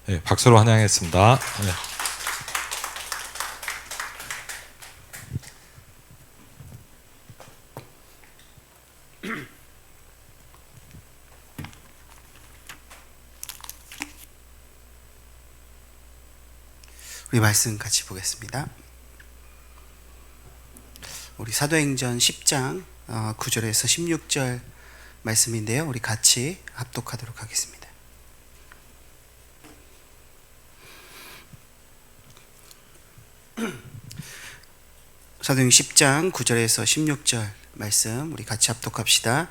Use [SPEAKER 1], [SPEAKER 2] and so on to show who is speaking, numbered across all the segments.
[SPEAKER 1] 네, 박수로 환영하겠습니다. 네.
[SPEAKER 2] 우리 말씀 같이 보겠습니다. 우리 사도행전 10장 9절에서 16절 말씀인데요. 우리 같이 합독하도록 하겠습니다. 사도행전 10장 9절에서 16절 말씀 우리 같이 합독합시다.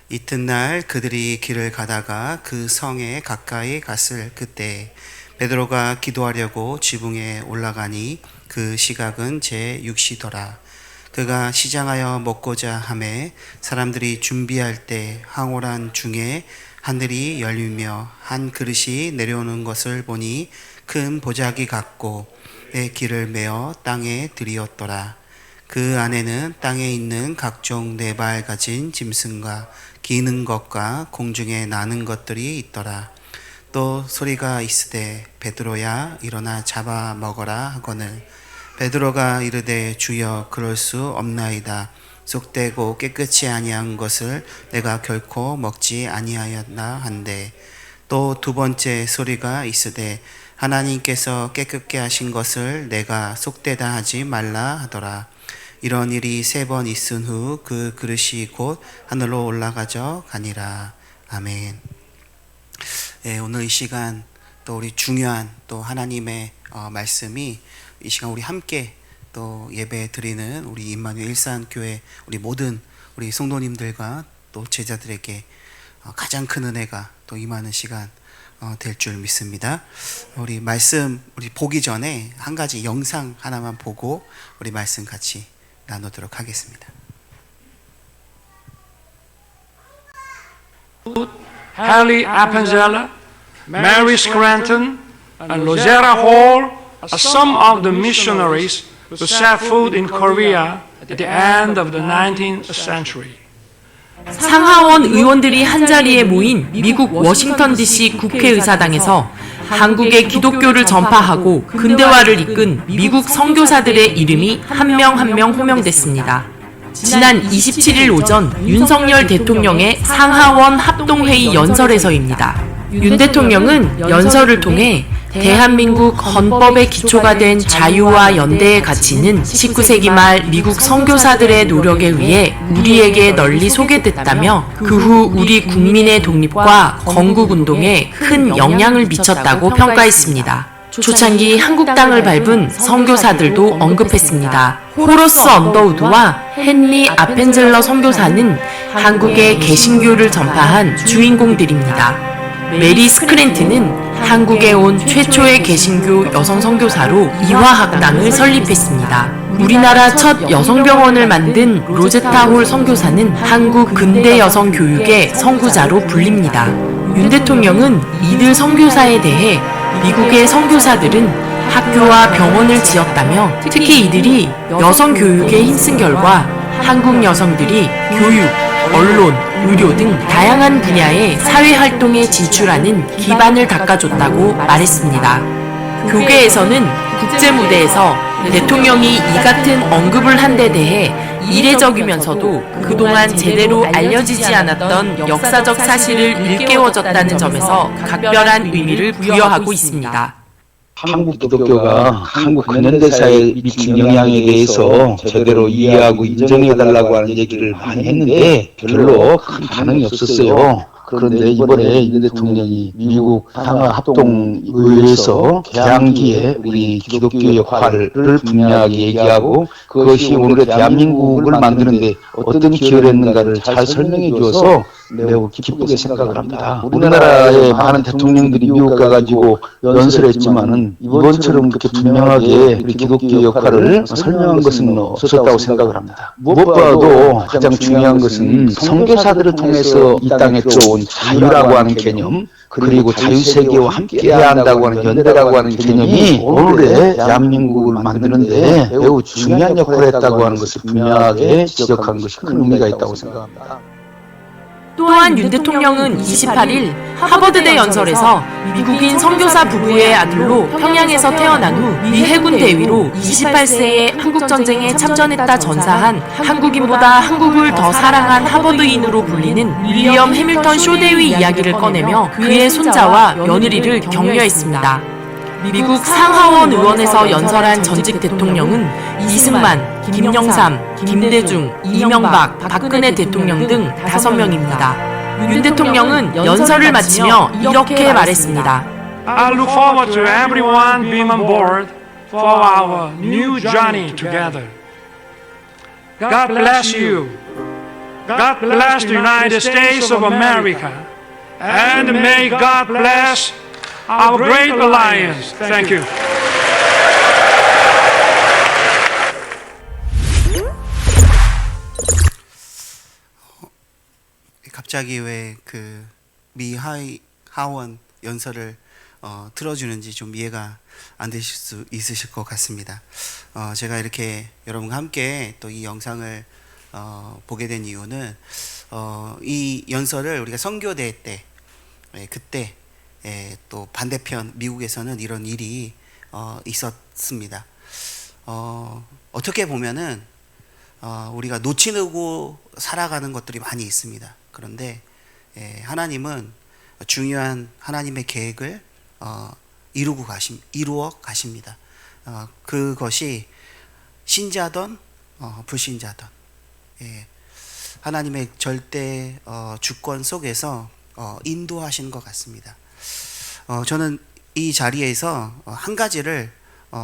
[SPEAKER 2] 이튿날 그들이 길을 가다가 그 성에 가까이 갔을 그때 베드로가 기도하려고 지붕에 올라가니 그 시각은 제6시더라. 그가 시장하여 먹고자 하매 사람들이 준비할 때 황홀한 중에 하늘이 열리며 한 그릇이 내려오는 것을 보니 큰 보자기 같고 내 길을 메어 땅에 들이었더라. 그 안에는 땅에 있는 각종 네 발 가진 짐승과 기는 것과 공중에 나는 것들이 있더라. 또 소리가 있으되 베드로야 일어나 잡아 먹어라 하거늘 베드로가 이르되 주여 그럴 수 없나이다. 속되고 깨끗이 아니한 것을 내가 결코 먹지 아니하였나 한데 또 두 번째 소리가 있으되 하나님께서 깨끗게 하신 것을 내가 속되다 하지 말라 하더라. 이런 일이 3번 있은 후 그 그릇이 곧 하늘로 올라가져 가니라. 아멘. 네, 오늘 이 시간 또 우리 중요한 또 하나님의 말씀이 이 시간 우리 함께 또 예배 드리는 우리 임마누엘 일산교회 우리 모든 우리 성도님들과 또 제자들에게 가장 큰 은혜가 또 임하는 시간 될 줄 믿습니다. 우리 말씀 우리 보기 전에 한 가지 영상 하나만 보고 우리 말씀 같이 나누도록 하겠습니다.
[SPEAKER 3] Hallie Appenzeller, Mary Scranton, and Rosetta Hall are some of the missionaries who set foot in Korea at the end of the 19th century.
[SPEAKER 4] 상하원 의원들이 한자리에 모인 미국 워싱턴 DC 국회의사당에서 한국의 기독교를 전파하고 근대화를 이끈 미국 선교사들의 이름이 한 명 한 명 호명됐습니다. 지난 27일 오전 윤석열 대통령의 상하원 합동회의 연설에서입니다. 윤 대통령은 연설을 통해 대한민국 헌법의 기초가 된 자유와 연대의 가치는 19세기 말 미국 선교사들의 노력에 의해 우리에게 널리 소개됐다며 그 후 우리 국민의 독립과 건국운동에 큰 영향을 미쳤다고 평가했습니다. 초창기 한국 땅을 밟은 선교사들도 언급했습니다. 호러스 언더우드와 헨리 아펜젤러 선교사는 한국의 개신교를 전파한 주인공들입니다. 메리 스크랜트는 한국에 온 최초의 개신교 여성 선교사로 이화학당을 설립했습니다. 우리나라 첫 여성병원을 만든 로제타 홀 선교사는 한국 근대 여성 교육의 선구자로 불립니다. 윤 대통령은 이들 선교사에 대해 미국의 선교사들은 학교와 병원을 지었다며 특히 이들이 여성 교육에 힘쓴 결과 한국 여성들이 교육, 언론, 의료 등 다양한 분야의 사회활동에 진출하는 기반을 닦아줬다고 말했습니다. 교계에서는 국제무대에서 대통령이 이 같은 언급을 한 데 대해 이례적이면서도 그동안 제대로 알려지지 않았던 역사적 사실을 일깨워줬다는 점에서 각별한 의미를 부여하고 있습니다.
[SPEAKER 5] 한국 기독교가 한국 근현대사에 미친 영향에 대해서 제대로 이해하고 인정해달라고 하는 얘기를 많이 했는데 별로 큰 반응이 없었어요. 그런데 이번에 윤 대통령이 미국 상하 합동의회에서 개항기에 우리 기독교 역할을 분명하게 얘기하고 그것이 오늘의 대한민국을 만드는데 어떤 기여를 했는가를 잘 설명해 주어서 매우 기쁘게 생각을 합니다. 우리나라의 많은 대통령들이 미국 가가지고 연설했지만은 이번처럼 그렇게 분명하게 우리 기독교 역할을 설명한 것은 없었다고 생각을 합니다. 무엇보다도 가장 중요한 것은 선교사들을 통해서 이 땅에 들어온 자유라고 하는 개념, 그리고 자유세계와 함께해야 한다고 하는 연대라고 하는 개념이 오늘의 대한민국을 만드는데 매우 중요한 역할을 했다고 하는 것을 분명하게 지적한 것이 큰 의미가 있다고 생각합니다.
[SPEAKER 4] 또한 윤 대통령은 28일 하버드대 연설에서 미국인 선교사 부부의 아들로 평양에서 태어난 후 미 해군 대위로 28세에 한국전쟁에 참전했다 전사한 한국인보다 한국을 더 사랑한 하버드인으로 불리는 윌리엄 해밀턴 쇼대위 이야기를 꺼내며 그의 손자와 며느리를 격려했습니다. 미국 상하원 의원에서 연설한 전직 대통령은 이승만, 김영삼, 김대중, 이명박, 박근혜 대통령 등 5명입니다. 윤 대통령은 연설을 마치며 이렇게 말했습니다.
[SPEAKER 3] I look forward to everyone being on board for our new journey together. God bless you. God bless the United States of America. And may God bless our great alliance. Thank you.
[SPEAKER 2] 갑자기 왜 그 미 하원 연설을 틀어주는지 좀 이해가 안 되실 수 있으실 것 같습니다. 제가 이렇게 여러분과 함께 또 이 영상을 보게 된 이유는 이 연설을 우리가 선교대 때 그때 또 반대편 미국에서는 이런 일이 있었습니다. 어떻게 보면은 우리가 놓치고 살아가는 것들이 많이 있습니다. 그런데 하나님은 중요한 하나님의 계획을 이루어 가십니다. 그것이 신자든 불신자든 하나님의 절대 주권 속에서 인도하시는 것 같습니다. 저는 이 자리에서 한 가지를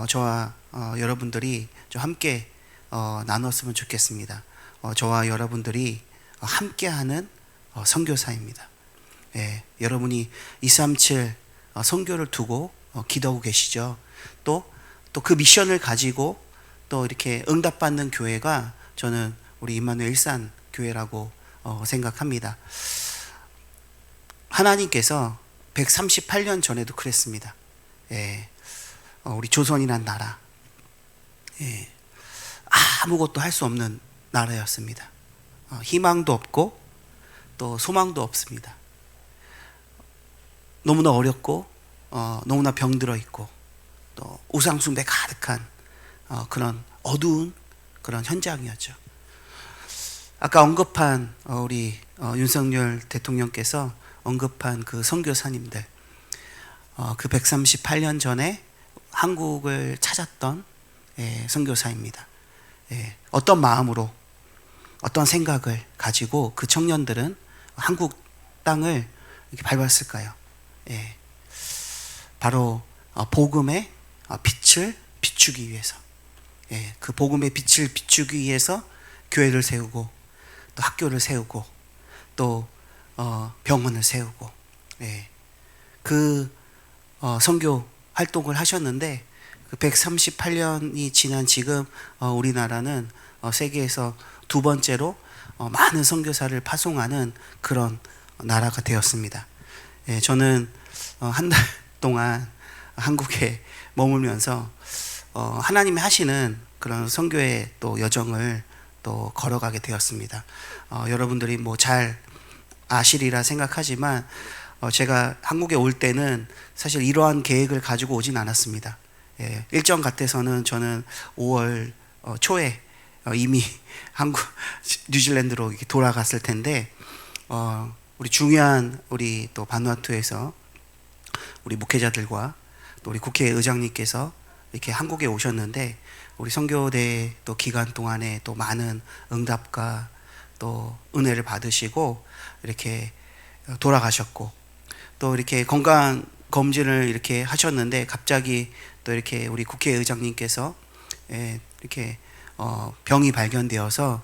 [SPEAKER 2] 저와 여러분들이 좀 함께 나눴으면 좋겠습니다. 저와 여러분들이 함께하는 선교사입니다. 여러분이 237 선교를 두고 기도하고 계시죠. 또 그 미션을 가지고 또 이렇게 응답받는 교회가 저는 우리 임마누엘 일산 교회라고 생각합니다. 하나님께서 138년 전에도 그랬습니다. 우리 조선이란 나라, 아무것도 할 수 없는 나라였습니다. 희망도 없고 또 소망도 없습니다. 너무나 어렵고 너무나 병들어 있고 또 우상숭배 가득한 그런 어두운 그런 현장이었죠. 아까 언급한 우리 윤석열 대통령께서 언급한 그 선교사님들, 그 138년 전에 한국을 찾았던 선교사입니다. 어떤 마음으로 어떤 생각을 가지고 그 청년들은 한국 땅을 이렇게 밟았을까요? 바로 복음의 빛을 비추기 위해서, 그 복음의 빛을 비추기 위해서 교회를 세우고 또 학교를 세우고 또 병원을 세우고 그 선교 활동을 하셨는데 그 138년이 지난 지금 우리나라는 세계에서 두 번째로 많은 선교사를 파송하는 그런 나라가 되었습니다. 저는 한 달 동안 한국에 머물면서 하나님이 하시는 그런 선교의 또 여정을 또 걸어가게 되었습니다. 여러분들이 뭐 잘 아시리라 생각하지만 제가 한국에 올 때는 사실 이러한 계획을 가지고 오진 않았습니다. 일정 같아서는 저는 5월 초에 이미 뉴질랜드로 이렇게 돌아갔을 텐데 우리 중요한 우리 또 바누아투에서 우리 목회자들과 또 우리 국회의장님께서 이렇게 한국에 오셨는데 우리 선교대 또 기간 동안에 또 많은 응답과 또 은혜를 받으시고 이렇게 돌아가셨고 또 이렇게 건강 검진을 이렇게 하셨는데 갑자기 또 이렇게 우리 국회의장님께서 이렇게 병이 발견되어서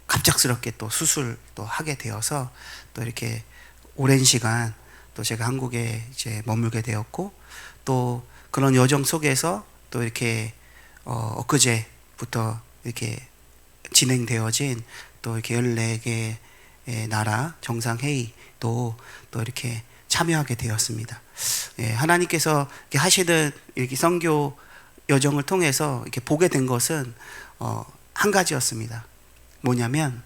[SPEAKER 2] 갑작스럽게 또 수술도 하게 되어서 또 이렇게 오랜 시간 또 제가 한국에 이제 머물게 되었고 또 그런 여정 속에서 또 이렇게 엊그제부터 이렇게 진행되어진 또 이렇게 14개의 나라 정상회의도 또 이렇게 참여하게 되었습니다. 하나님께서 이렇게 하시던 이렇게 선교 여정을 통해서 이렇게 보게 된 것은 한 가지였습니다. 뭐냐면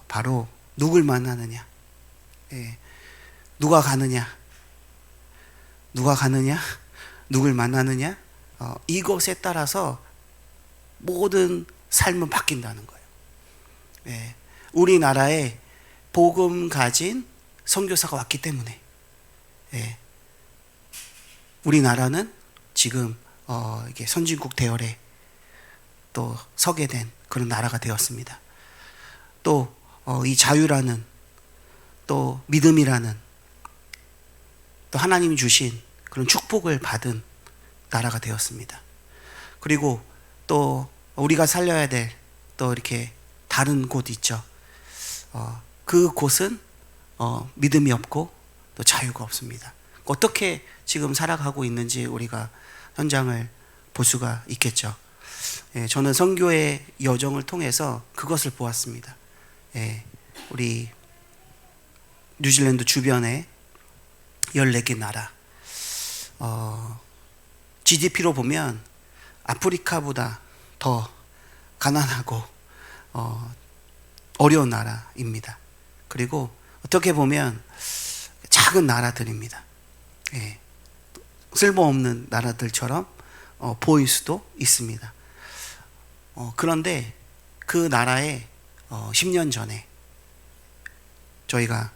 [SPEAKER 2] 바로 누굴 만나느냐, 예, 누가 가느냐, 누굴 만나느냐, 이것에 따라서 모든 삶은 바뀐다는 거예요. 예, 우리나라에 복음 가진 선교사가 왔기 때문에, 예, 우리나라는 지금 이게 선진국 대열에 또 서게 된 그런 나라가 되었습니다. 또 이 자유라는, 또 믿음이라는, 또 하나님이 주신 그런 축복을 받은 나라가 되었습니다. 그리고 또 우리가 살려야 될 또 이렇게 다른 곳 있죠. 그 곳은 믿음이 없고 또 자유가 없습니다. 어떻게 지금 살아가고 있는지 우리가 현장을 볼 수가 있겠죠. 예, 저는 선교의 여정을 통해서 그것을 보았습니다. 예, 우리 뉴질랜드 주변에 14개 나라, GDP로 보면 아프리카보다 더 가난하고 어려운 나라입니다. 그리고 어떻게 보면 작은 나라들입니다. 예, 쓸모없는 나라들처럼 보일 수도 있습니다. 그런데 그 나라에 10년 전에 저희가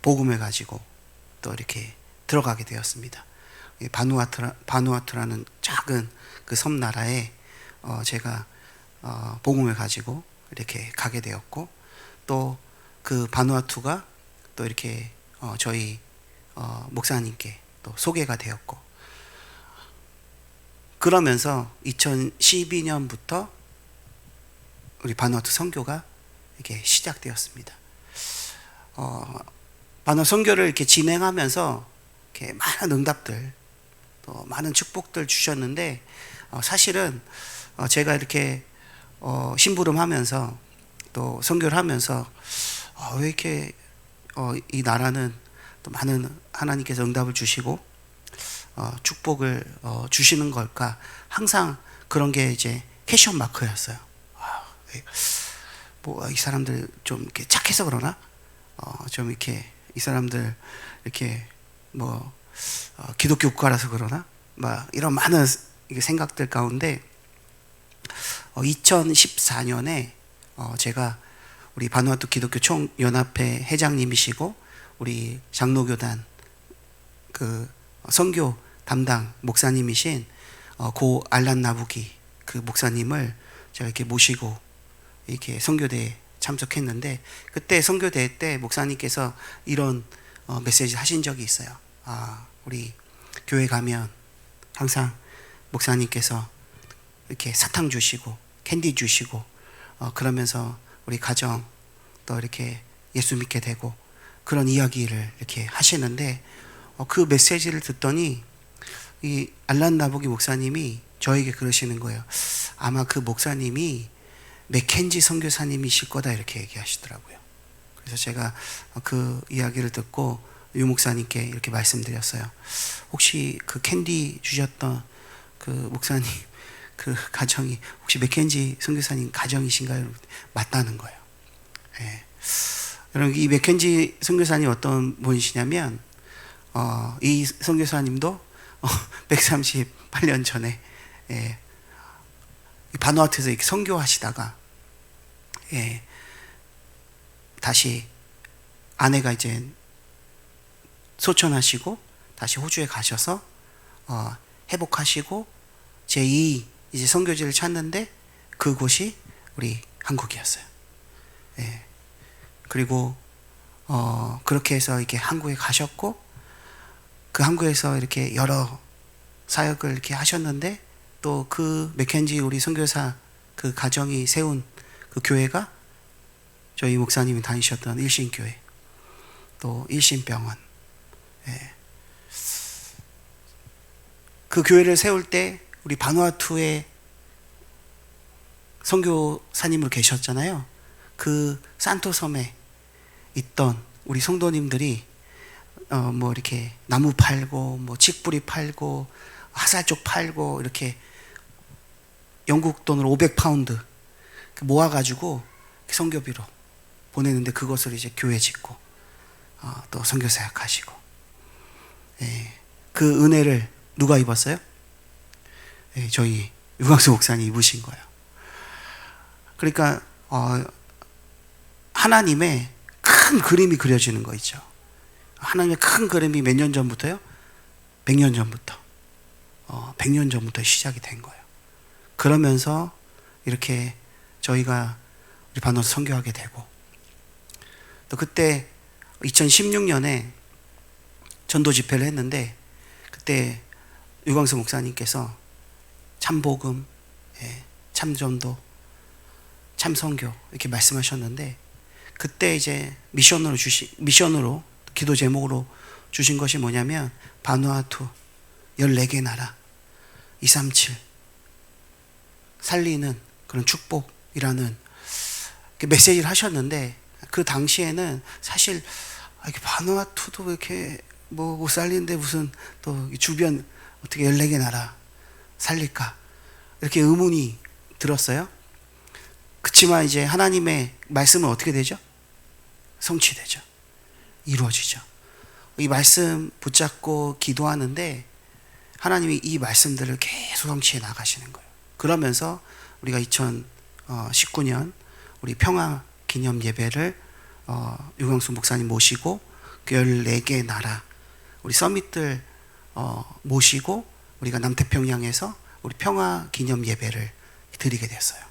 [SPEAKER 2] 복음을 가지고 또 이렇게 들어가게 되었습니다. 바누아투라는 작은 그 섬나라에 제가 복음을 가지고 이렇게 가게 되었고, 또 그 바누아투가 또 이렇게 저희 목사님께 또 소개가 되었고, 그러면서 2012년부터 우리 바누아투 선교가 이렇게 시작되었습니다. 바누아투 선교를 이렇게 진행하면서 이렇게 많은 응답들, 또 많은 축복들 주셨는데, 사실은 제가 이렇게 심부름하면서 또 선교를 하면서 왜 이렇게 이 나라는 또 많은 하나님께서 응답을 주시고 축복을 주시는 걸까, 항상 그런 게 이제 퀘션 마크였어요. 뭐 이 사람들 좀 이렇게 착해서 그러나, 좀 이렇게 이 사람들 이렇게 뭐 기독교 국가라서 그러나, 막 이런 많은 생각들 가운데 2014년에 제가 우리 바누아투 기독교 총연합회 회장님이시고 우리 장로교단 그 선교 담당 목사님이신 고 알란 나부기 그 목사님을 제가 이렇게 모시고 이렇게 선교대에 참석했는데, 그때 선교대회 때 목사님께서 이런 메시지 하신 적이 있어요. 우리 교회 가면 항상 목사님께서 이렇게 사탕 주시고 캔디 주시고 그러면서 우리 가정 또 이렇게 예수 믿게 되고 그런 이야기를 이렇게 하시는데, 그 메시지를 듣더니 이 알란 나보기 목사님이 저에게 그러시는 거예요. 아마 그 목사님이 맥켄지 선교사님이실 거다, 이렇게 얘기하시더라고요. 그래서 제가 그 이야기를 듣고 유 목사님께 이렇게 말씀드렸어요. 혹시 그 캔디 주셨던 그 목사님 그 가정이 혹시 맥켄지 선교사님 가정이신가요? 맞다는 거예요. 예. 여러분, 이 맥켄지 선교사님 어떤 분이시냐면 이 선교사님도 138년 전에 바누아투에서 이렇게 선교하시다가 다시 아내가 이제 소천하시고 다시 호주에 가셔서 회복하시고 제2 이제 선교지를 찾는데 그곳이 우리 한국이었어요. 예. 그리고 그렇게 해서 이렇게 한국에 가셨고, 그 한국에서 이렇게 여러 사역을 이렇게 하셨는데, 또 그 맥켄지 우리 선교사 그 가정이 세운 그 교회가 저희 목사님이 다니셨던 일신교회, 또 일신병원, 예. 그 교회를 세울 때 우리 바누아투에 선교사님으로 계셨잖아요. 그 산토 섬에 있던 우리 성도님들이 뭐 이렇게 나무 팔고 뭐 칡뿌리 팔고 화살쪽 팔고 이렇게 영국 돈으로 500파운드 모아가지고 선교비로 보내는데 그것을 이제 교회 짓고 또 선교 사역 하시고, 예, 그 은혜를 누가 입었어요? 예, 저희 유광수 목사님 입으신 거예요. 그러니까 하나님의 큰 그림이 그려지는 거 있죠. 하나님의 큰 그림이 몇 년 전부터요? 100년 전부터, 100년 전부터 시작이 된 거예요. 그러면서 이렇게 저희가 우리 반도서 선교하게 되고, 또 그때 2016년에 전도 집회를 했는데, 그때 유광수 목사님께서 참복음, 예, 참전도, 참선교 이렇게 말씀하셨는데, 그때 이제 미션으로 기도 제목으로 주신 것이 뭐냐면 바누아투 14개 나라 237 살리는 그런 축복이라는 메시지를 하셨는데, 그 당시에는 사실 이렇게 바누아투도 이렇게 뭐 못 살리는데 무슨 또 주변 어떻게 14개 나라 살릴까, 이렇게 의문이 들었어요. 그렇지만 이제 하나님의 말씀은 어떻게 되죠? 성취되죠. 이루어지죠. 이 말씀 붙잡고 기도하는데 하나님이 이 말씀들을 계속 성취해 나가시는 거예요. 그러면서 우리가 2019년 우리 평화 기념 예배를 유광수 목사님 모시고 그 14개 나라 우리 서밋들 모시고 우리가 남태평양에서 우리 평화 기념 예배를 드리게 됐어요.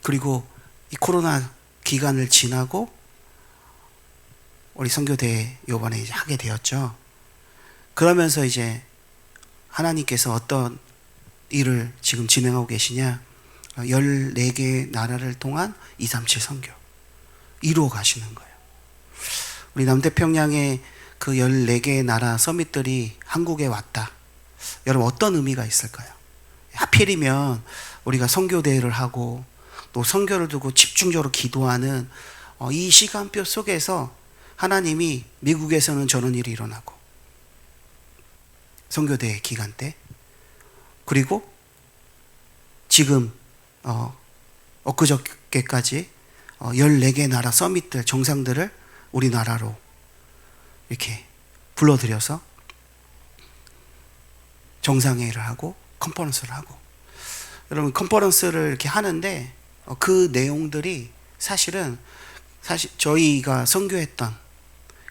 [SPEAKER 2] 그리고 이 코로나 기간을 지나고 우리 선교대회 요번에 이제 하게 되었죠. 그러면서 이제 하나님께서 어떤 일을 지금 진행하고 계시냐, 14개 나라를 통한 237 선교 이루어 가시는 거예요. 우리 남태평양의 그 14개 나라 서밋들이 한국에 왔다. 여러분 어떤 의미가 있을까요? 하필이면 우리가 선교대회를 하고 또 선교를 두고 집중적으로 기도하는 이 시간표 속에서 하나님이 미국에서는 저런 일이 일어나고, 선교대회 기간 때, 그리고 지금 엊그저께까지 14개 나라 서밋들 정상들을 우리나라로 이렇게 불러들여서 정상회의를 하고 컨퍼런스를 하고, 여러분 컨퍼런스를 이렇게 하는데 그 내용들이 사실 저희가 선교했던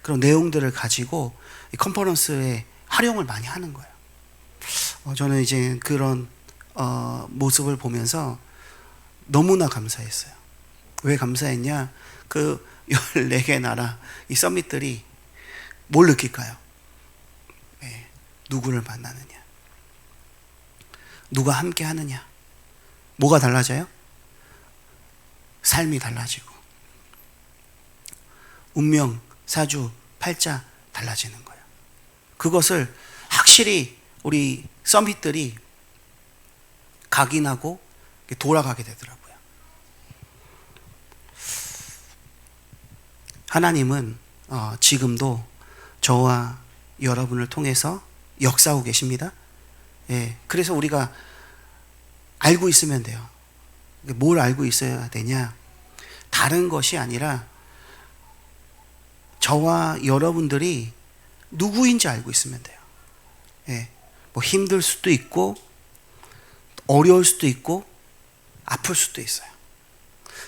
[SPEAKER 2] 그런 내용들을 가지고 이 컨퍼런스에 활용을 많이 하는 거예요. 저는 이제 그런 모습을 보면서 너무나 감사했어요. 왜 감사했냐? 그 14개 나라 이 서밋들이 뭘 느낄까요? 네, 누구를 만나느냐? 누가 함께 하느냐? 뭐가 달라져요? 삶이 달라지고 운명, 사주, 팔자 달라지는 거예요. 그것을 확실히 우리 서밋들이 각인하고 돌아가게 되더라고요. 하나님은 지금도 저와 여러분을 통해서 역사하고 계십니다. 예, 그래서 우리가 알고 있으면 돼요. 뭘 알고 있어야 되냐? 다른 것이 아니라 저와 여러분들이 누구인지 알고 있으면 돼요. 예, 뭐 힘들 수도 있고 어려울 수도 있고 아플 수도 있어요.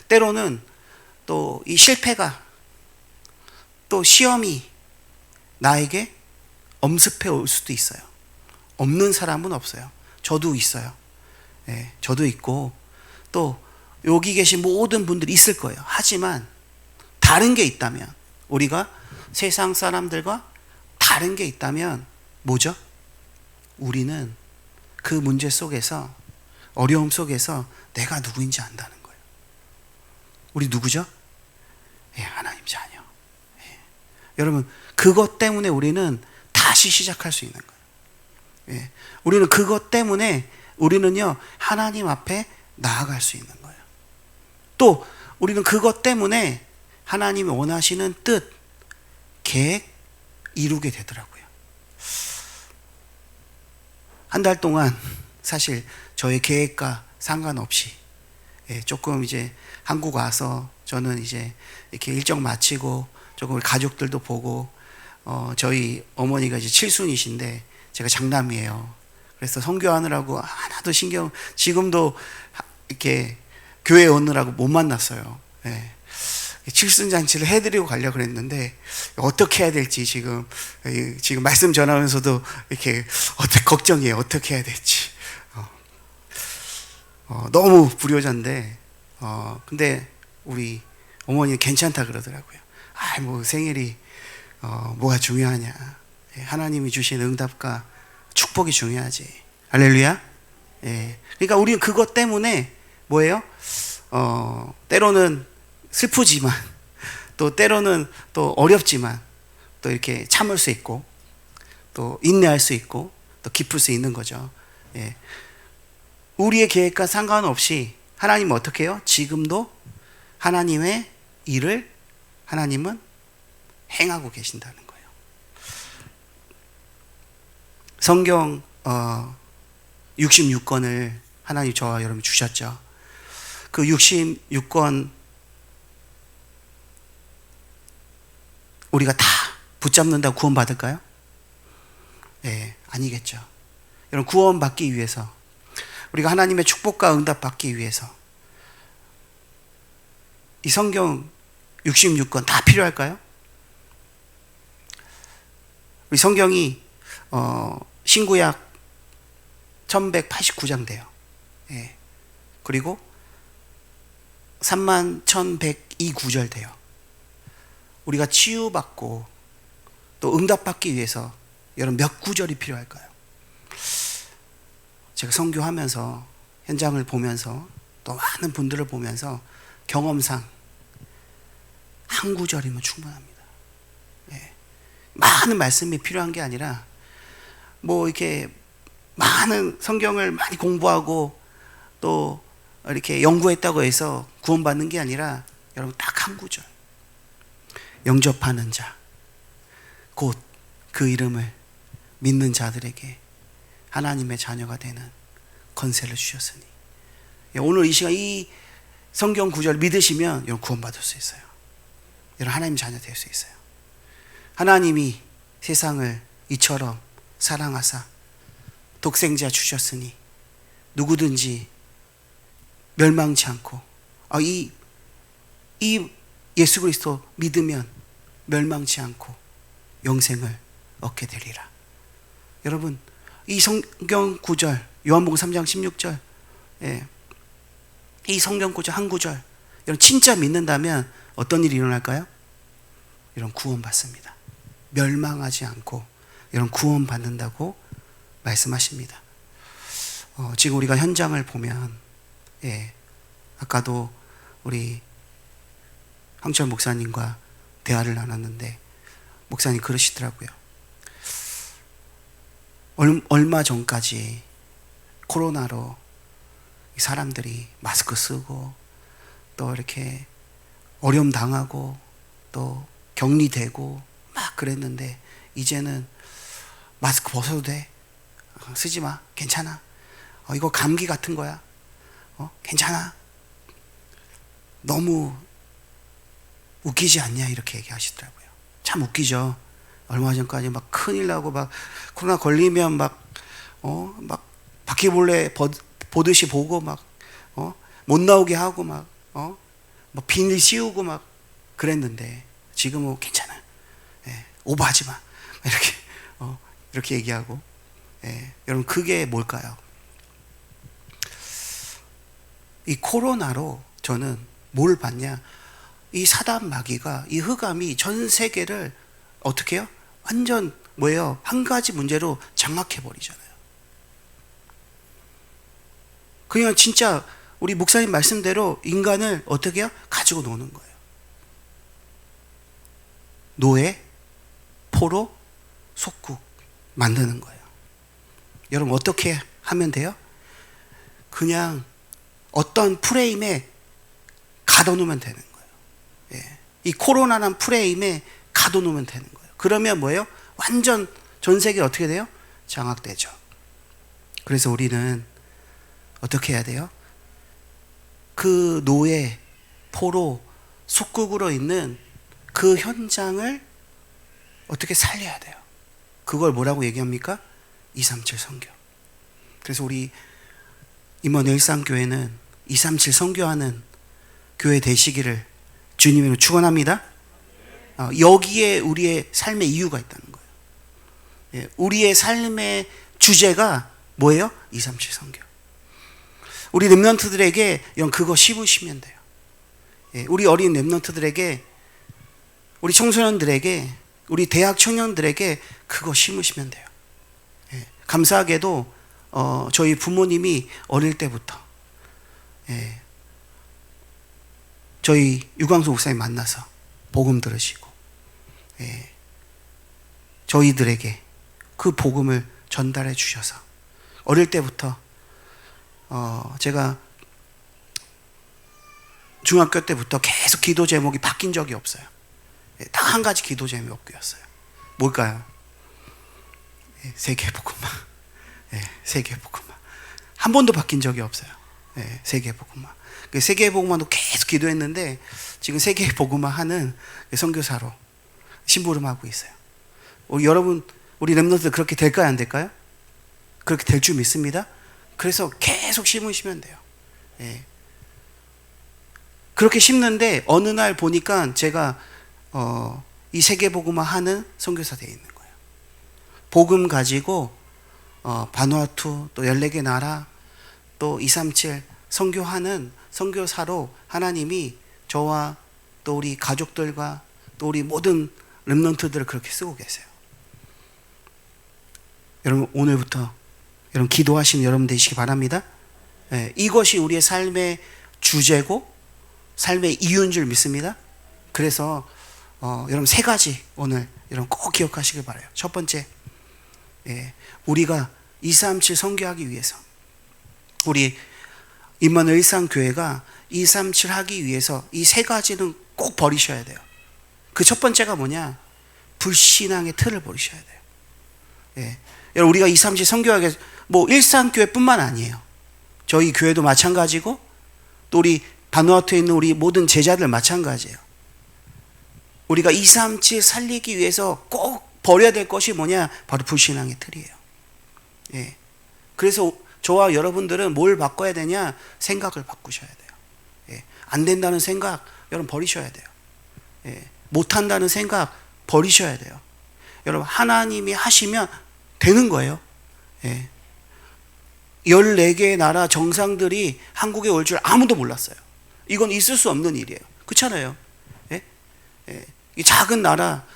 [SPEAKER 2] 때로는 또 이 실패가, 또 시험이 나에게 엄습해 올 수도 있어요. 없는 사람은 없어요. 저도 있어요. 예, 저도 있고 또 여기 계신 모든 분들이 있을 거예요. 하지만 다른 게 있다면, 우리가 세상 사람들과 다른 게 있다면 뭐죠? 우리는 그 문제 속에서, 어려움 속에서 내가 누구인지 안다는 거예요. 우리 누구죠? 예, 하나님 자녀. 예. 여러분 그것 때문에 우리는 다시 시작할 수 있는 거예요. 예. 우리는 그것 때문에 우리는요 하나님 앞에 나아갈 수 있는 거예요. 또 우리는 그것 때문에 하나님이 원하시는 뜻, 계획 이루게 되더라고요. 한 달 동안 사실 저의 계획과 상관없이 조금 이제 한국 와서 저는 이제 이렇게 일정 마치고 조금 우리 가족들도 보고 저희 어머니가 이제 칠순이신데 제가 장남이에요. 그래서 선교하느라고 하나도 지금도 이렇게 교회 오느라고 못 만났어요. 예. 칠순잔치를 해드리고 가려고 그랬는데 어떻게 해야 될지 지금 말씀 전하면서도 이렇게 걱정이에요. 어떻게 해야 될지. 너무 불효자인데 근데 우리 어머니는 괜찮다 그러더라고요. 뭐 생일이 뭐가 중요하냐. 하나님이 주신 응답과 축복이 중요하지. 할렐루야. 예. 그러니까 우리는 그것 때문에 뭐예요? 때로는 슬프지만 또 때로는 또 어렵지만 또 이렇게 참을 수 있고 또 인내할 수 있고 또 기쁠 수 있는 거죠. 예. 우리의 계획과 상관없이 하나님은 어떻게 해요? 지금도 하나님의 일을 하나님은 행하고 계신다는 거예요. 성경 66권을 하나님 저와 여러분 주셨죠. 그 66권 우리가 다 붙잡는다고 구원받을까요? 네, 아니겠죠. 여러분 구원받기 위해서 우리가 하나님의 축복과 응답 받기 위해서 이 성경 66권 다 필요할까요? 우리 성경이 신구약 1189장 돼요. 예. 그리고 31,102 구절 돼요. 우리가 치유받고 또 응답받기 위해서 여러분 몇 구절이 필요할까요? 제가 선교하면서 현장을 보면서 또 많은 분들을 보면서 경험상 한 구절이면 충분합니다. 예. 많은 말씀이 필요한 게 아니라 뭐 이렇게 많은 성경을 많이 공부하고 또 이렇게 연구했다고 해서 구원받는 게 아니라 여러분 딱 한 구절. 영접하는 자, 곧 그 이름을 믿는 자들에게 하나님의 자녀가 되는 권세를 주셨으니. 오늘 이 시간 이 성경 구절 믿으시면 여러분 구원받을 수 있어요. 여러분 하나님 자녀 될 수 있어요. 하나님이 세상을 이처럼 사랑하사 독생자 주셨으니 누구든지 멸망치 않고 이 예수 그리스도 믿으면 멸망치 않고 영생을 얻게 되리라. 여러분 이 성경 구절 요한복음 3장 16절 이 성경 구절 한 구절 여러분 진짜 믿는다면 어떤 일이 일어날까요? 여러분 구원받습니다. 멸망하지 않고 여러분 구원받는다고 말씀하십니다. 지금 우리가 현장을 보면 아까도 우리 황철 목사님과 대화를 나눴는데 목사님 그러시더라고요. 얼마 전까지 코로나로 사람들이 마스크 쓰고 또 이렇게 어려움 당하고 또 격리되고 막 그랬는데 이제는 마스크 벗어도 돼. 쓰지 마. 괜찮아. 이거 감기 같은 거야. 괜찮아. 너무 웃기지 않냐 이렇게 얘기하시더라고요. 참 웃기죠. 얼마 전까지 막 큰일 나고 막 코로나 걸리면 막 바퀴벌레 보듯이 보고 막 못 나오게 하고 막 비닐 씌우고 막 그랬는데 지금은 괜찮아. 오버하지 마. 이렇게 얘기하고. 여러분 그게 뭘까요? 이 코로나로 저는 뭘 봤냐? 이 사단 마귀가 이 흑암이 전 세계를 어떻게 해요? 완전 뭐예요? 한 가지 문제로 장악해 버리잖아요. 그냥 진짜 우리 목사님 말씀대로 인간을 어떻게 해요? 가지고 노는 거예요. 노예, 포로, 속국 만드는 거예요. 여러분 어떻게 하면 돼요? 그냥 어떤 프레임에 가둬놓으면 되는 거예요. 이 코로나란 프레임에 가둬놓으면 되는 거예요. 그러면 뭐예요? 완전 전 세계 어떻게 돼요? 장악되죠. 그래서 우리는 어떻게 해야 돼요? 그 노예, 포로, 속국으로 있는 그 현장을 어떻게 살려야 돼요. 그걸 뭐라고 얘기합니까? 237 선교. 그래서 우리 임원 일상교회는 237 선교하는 교회 되시기를 주님으로 축원합니다. 여기에 우리의 삶의 이유가 있다는 거예요. 예, 우리의 삶의 주제가 뭐예요? 237 선교. 우리 렘넌트들에게 그거 심으시면 돼요. 예, 우리 어린 렘넌트들에게, 우리 청소년들에게, 우리 대학 청년들에게 그거 심으시면 돼요. 예, 감사하게도 저희 부모님이 어릴 때부터 저희 유광수 목사님 만나서 복음 들으시고 저희들에게 그 복음을 전달해 주셔서 어릴 때부터 제가 중학교 때부터 계속 기도 제목이 바뀐 적이 없어요. 딱 한 가지 기도 제목이었어요. 뭘까요? 세계 복음화. 세계 복음화. 한 번도 바뀐 적이 없어요. 세계 복음화. 세계 복음화도 계속 기도했는데 지금 세계 복음화 하는 선교사로 심부름하고 있어요. 여러분, 우리 렘넌트들 그렇게 될까요? 안 될까요? 그렇게 될 줄 믿습니다. 그래서 계속 심으시면 돼요. 그렇게 심는데 어느 날 보니까 제가 이 세계복음화 하는 선교사 되어 있는 거예요. 복음 가지고 바누아투 또 14개 나라 또 237 선교하는 선교사로 하나님이 저와 또 우리 가족들과 또 우리 모든 렘넌트들을 그렇게 쓰고 계세요. 여러분, 오늘부터 여러분 기도하시는 여러분 되시기 바랍니다. 이것이 우리의 삶의 주제고 삶의 이유인 줄 믿습니다. 그래서 여러분 세 가지 오늘 여러분 꼭 기억하시길 바라요. 첫 번째, 우리가 237 선교하기 위해서, 우리 임마누엘 일상교회가 237 하기 위해서 이 세 가지는 꼭 버리셔야 돼요. 그 첫 번째가 뭐냐? 불신앙의 틀을 버리셔야 돼요. 여러분, 우리가 237 선교하기 위해서 뭐 일상교회뿐만 아니에요. 저희 교회도 마찬가지고 또 우리 바누아투에 있는 우리 모든 제자들 마찬가지예요. 우리가 237 살리기 위해서 꼭 버려야 될 것이 뭐냐? 바로 불신앙의 틀이에요. 그래서 저와 여러분들은 뭘 바꿔야 되냐? 생각을 바꾸셔야 돼요. 안 된다는 생각 여러분 버리셔야 돼요. 못한다는 생각 버리셔야 돼요. 여러분, 하나님이 하시면 되는 거예요. 14개의 나라 정상들이 한국에 올 줄 아무도 몰랐어요. 이건 있을 수 없는 일이에요. 그렇잖아요. 이 작은 나라,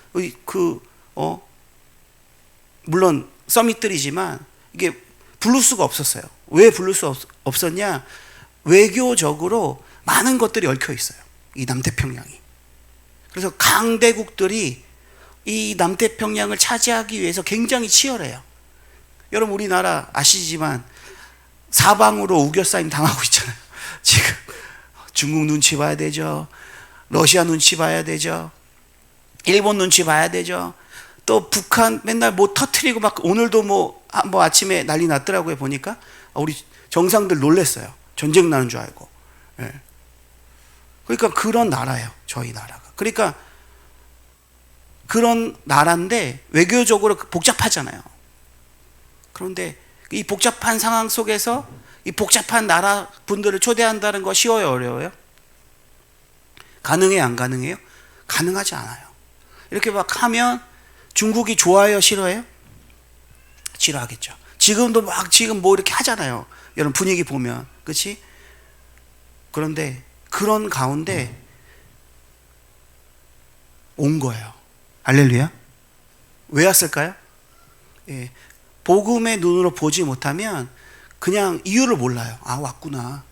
[SPEAKER 2] 물론 서밋들이지만 이게 부를 수가 없었어요. 왜 부를 수 없었냐? 외교적으로 많은 것들이 얽혀 있어요. 이 남태평양이. 그래서 강대국들이 이 남태평양을 차지하기 위해서 굉장히 치열해요. 여러분, 우리나라 아시지만 사방으로 우겨싸임 당하고 있잖아요. 지금 중국 눈치 봐야 되죠. 러시아 눈치 봐야 되죠. 일본 눈치 봐야 되죠. 또 북한 맨날 뭐 터트리고 막, 오늘도 뭐 아침에 난리 났더라고요. 보니까 우리 정상들 놀랬어요. 전쟁 나는 줄 알고. 그러니까 그런 나라예요. 저희 나라가. 그러니까 그런 나라인데 외교적으로 복잡하잖아요. 그런데 이 복잡한 상황 속에서 이 복잡한 나라 분들을 초대한다는 거 쉬워요, 어려워요? 가능해요, 안 가능해요? 가능하지 않아요. 이렇게 막 하면 중국이 좋아해요, 싫어해요? 싫어하겠죠. 지금도 막 지금 뭐 이렇게 하잖아요. 여러분 분위기 보면, 그렇지? 그런데 그런 가운데 온 거예요. 할렐루야. 왜 왔을까요? 복음의 눈으로 보지 못하면 그냥 이유를 몰라요. 아, 왔구나.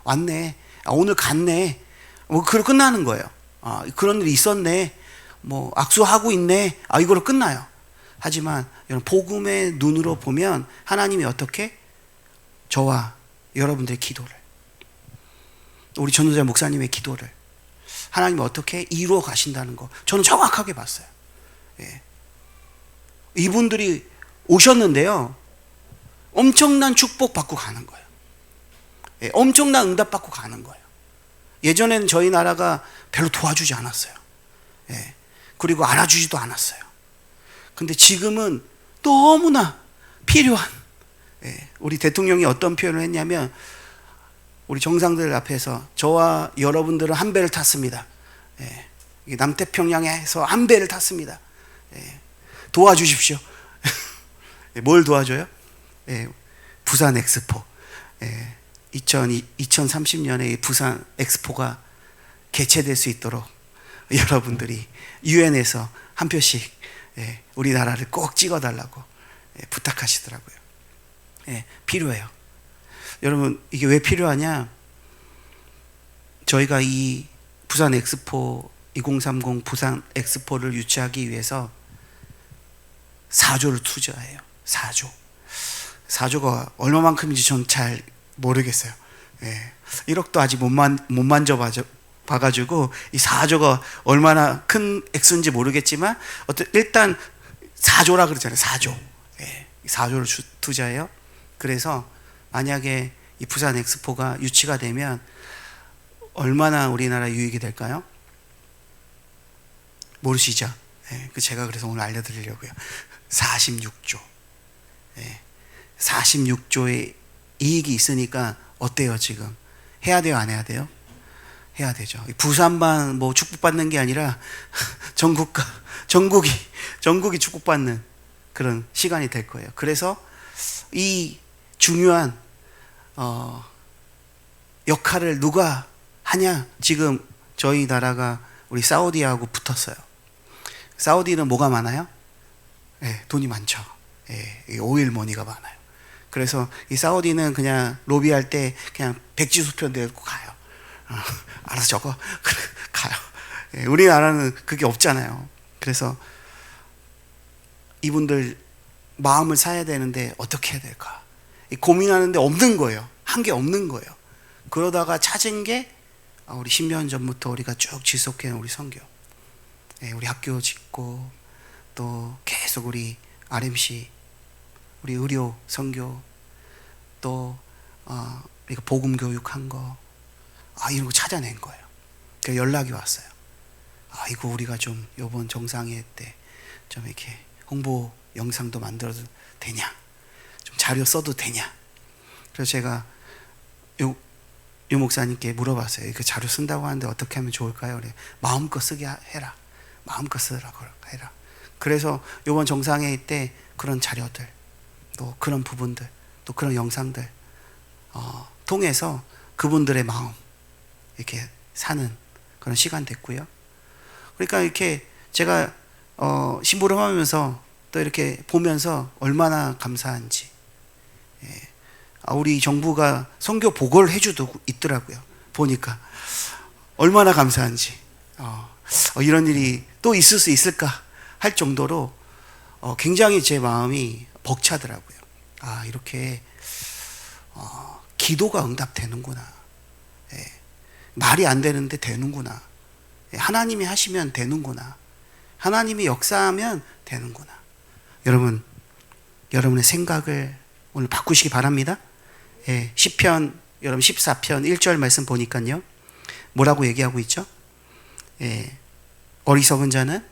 [SPEAKER 2] 왔네. 아, 오늘 갔네. 뭐 그로 끝나는 거예요. 아, 그런 일이 있었네. 뭐 악수하고 있네. 아, 이거로 끝나요. 하지만 여러분, 복음의 눈으로 보면 하나님이 어떻게 저와 여러분들의 기도를, 우리 전도자 목사님의 기도를 하나님이 어떻게 이루어 가신다는 거 저는 정확하게 봤어요. 이분들이 오셨는데요, 엄청난 축복 받고 가는 거예요. 엄청난 응답 받고 가는 거예요. 예전에는 저희 나라가 별로 도와주지 않았어요. 예. 그리고 알아주지도 않았어요. 근데 지금은 너무나 필요한, 예. 우리 대통령이 어떤 표현을 했냐면, 우리 정상들 앞에서 저와 여러분들은 한 배를 탔습니다. 예. 남태평양에서 한 배를 탔습니다. 예. 도와주십시오. 뭘 도와줘요? 예. 부산 엑스포. 예. 2030년에 부산 엑스포가 개최될 수 있도록 여러분들이 유엔에서 한 표씩, 예, 우리나라를 꼭 찍어달라고, 예, 부탁하시더라고요. 예, 필요해요. 여러분, 이게 왜 필요하냐? 저희가 이 부산 엑스포 2030 부산 엑스포를 유치하기 위해서 4조를 투자해요. 4조가 얼마만큼인지 전 잘 모르겠어요. 예. 1억도 아직 못 만져봐가지고 이 4조가 얼마나 큰 액수인지 모르겠지만 일단 4조라 그러잖아요. 4조. 예. 4조를 투자해요. 그래서 만약에 이 부산 엑스포가 유치가 되면 얼마나 우리나라 유익이 될까요? 모르시죠? 예. 제가 그래서 오늘 알려드리려고요. 46조. 예. 46조의 이익이 있으니까 어때요 지금? 해야 돼요, 안 해야 돼요? 해야 되죠. 부산만 뭐 축복받는 게 아니라 전국이 축복받는 그런 시간이 될 거예요. 그래서 이 중요한 역할을 누가 하냐? 지금 저희 나라가 우리 사우디하고 붙었어요. 사우디는 뭐가 많아요? 예, 돈이 많죠. 예, 오일 머니가 많아요. 그래서 이 사우디는 그냥 로비할 때 그냥 백지 수표 내고 가요. 알아서 적어. 가요. 예, 우리나라는 그게 없잖아요. 그래서 이분들 마음을 사야 되는데 어떻게 해야 될까? 고민하는데 없는 거예요. 한 게 없는 거예요. 그러다가 찾은 게 우리 10년 전부터 우리가 쭉 지속해온 우리 선교. 예, 우리 학교 짓고 또 계속 우리 RMC, 우리 의료 선교, 또 우리가 복음 교육한 거, 이런 거 찾아낸 거예요. 그래서 연락이 왔어요. 이거 우리가 좀 이번 정상회 때 좀 이렇게 홍보 영상도 만들어도 되냐? 좀 자료 써도 되냐? 그래서 제가 요 목사님께 물어봤어요. 그 자료 쓴다고 하는데 어떻게 하면 좋을까요? 그래. 마음껏 쓰게 해라. 마음껏 쓰라고 해라. 그래서 이번 정상회의 때 그런 자료들, 또 그런 부분들, 또 그런 영상들 통해서 그분들의 마음 이렇게 사는 그런 시간 됐고요. 그러니까 이렇게 제가 심부름하면서 또 이렇게 보면서 얼마나 감사한지. 예. 우리 정부가 선교 보고를 해주도 있더라고요. 보니까 얼마나 감사한지. 이런 일이 또 있을 수 있을까 할 정도로 굉장히 제 마음이 벅차더라고요. 이렇게 기도가 응답되는구나. 예. 말이 안 되는데 되는구나. 예. 하나님이 하시면 되는구나. 하나님이 역사하면 되는구나. 여러분, 여러분의 생각을 오늘 바꾸시기 바랍니다. 예. 시편 여러분 14편 1절 말씀 보니까요. 뭐라고 얘기하고 있죠? 예. 어리석은 자는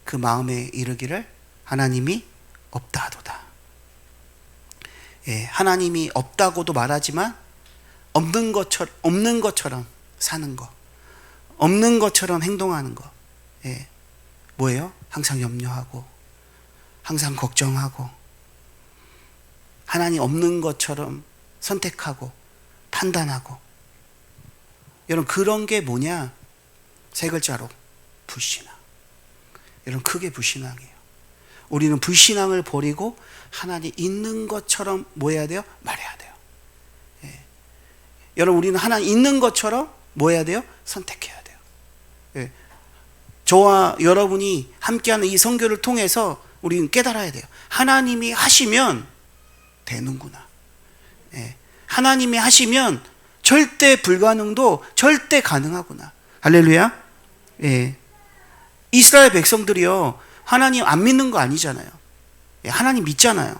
[SPEAKER 2] 그 마음에 이르기를 하나님이 없다 하도다. 예, 하나님이 없다고도 말하지만 없는 것처럼 사는 거, 없는 것처럼 행동하는 거. 예, 뭐예요? 항상 염려하고, 항상 걱정하고, 하나님 없는 것처럼 선택하고, 판단하고. 여러분, 그런 게 뭐냐? 세 글자로 불신앙. 여러분, 크게 불신앙이에요. 우리는 불신앙을 버리고 하나님 있는 것처럼 뭐 해야 돼요? 말해야 돼요. 예. 여러분, 우리는 하나님 있는 것처럼 뭐 해야 돼요? 선택해야 돼요. 예. 저와 여러분이 함께하는 이 선교를 통해서 우리는 깨달아야 돼요. 하나님이 하시면 되는구나. 예. 하나님이 하시면 절대 불가능도 절대 가능하구나. 할렐루야. 예. 이스라엘 백성들이요, 하나님 안 믿는 거 아니잖아요. 예, 하나님 믿잖아요.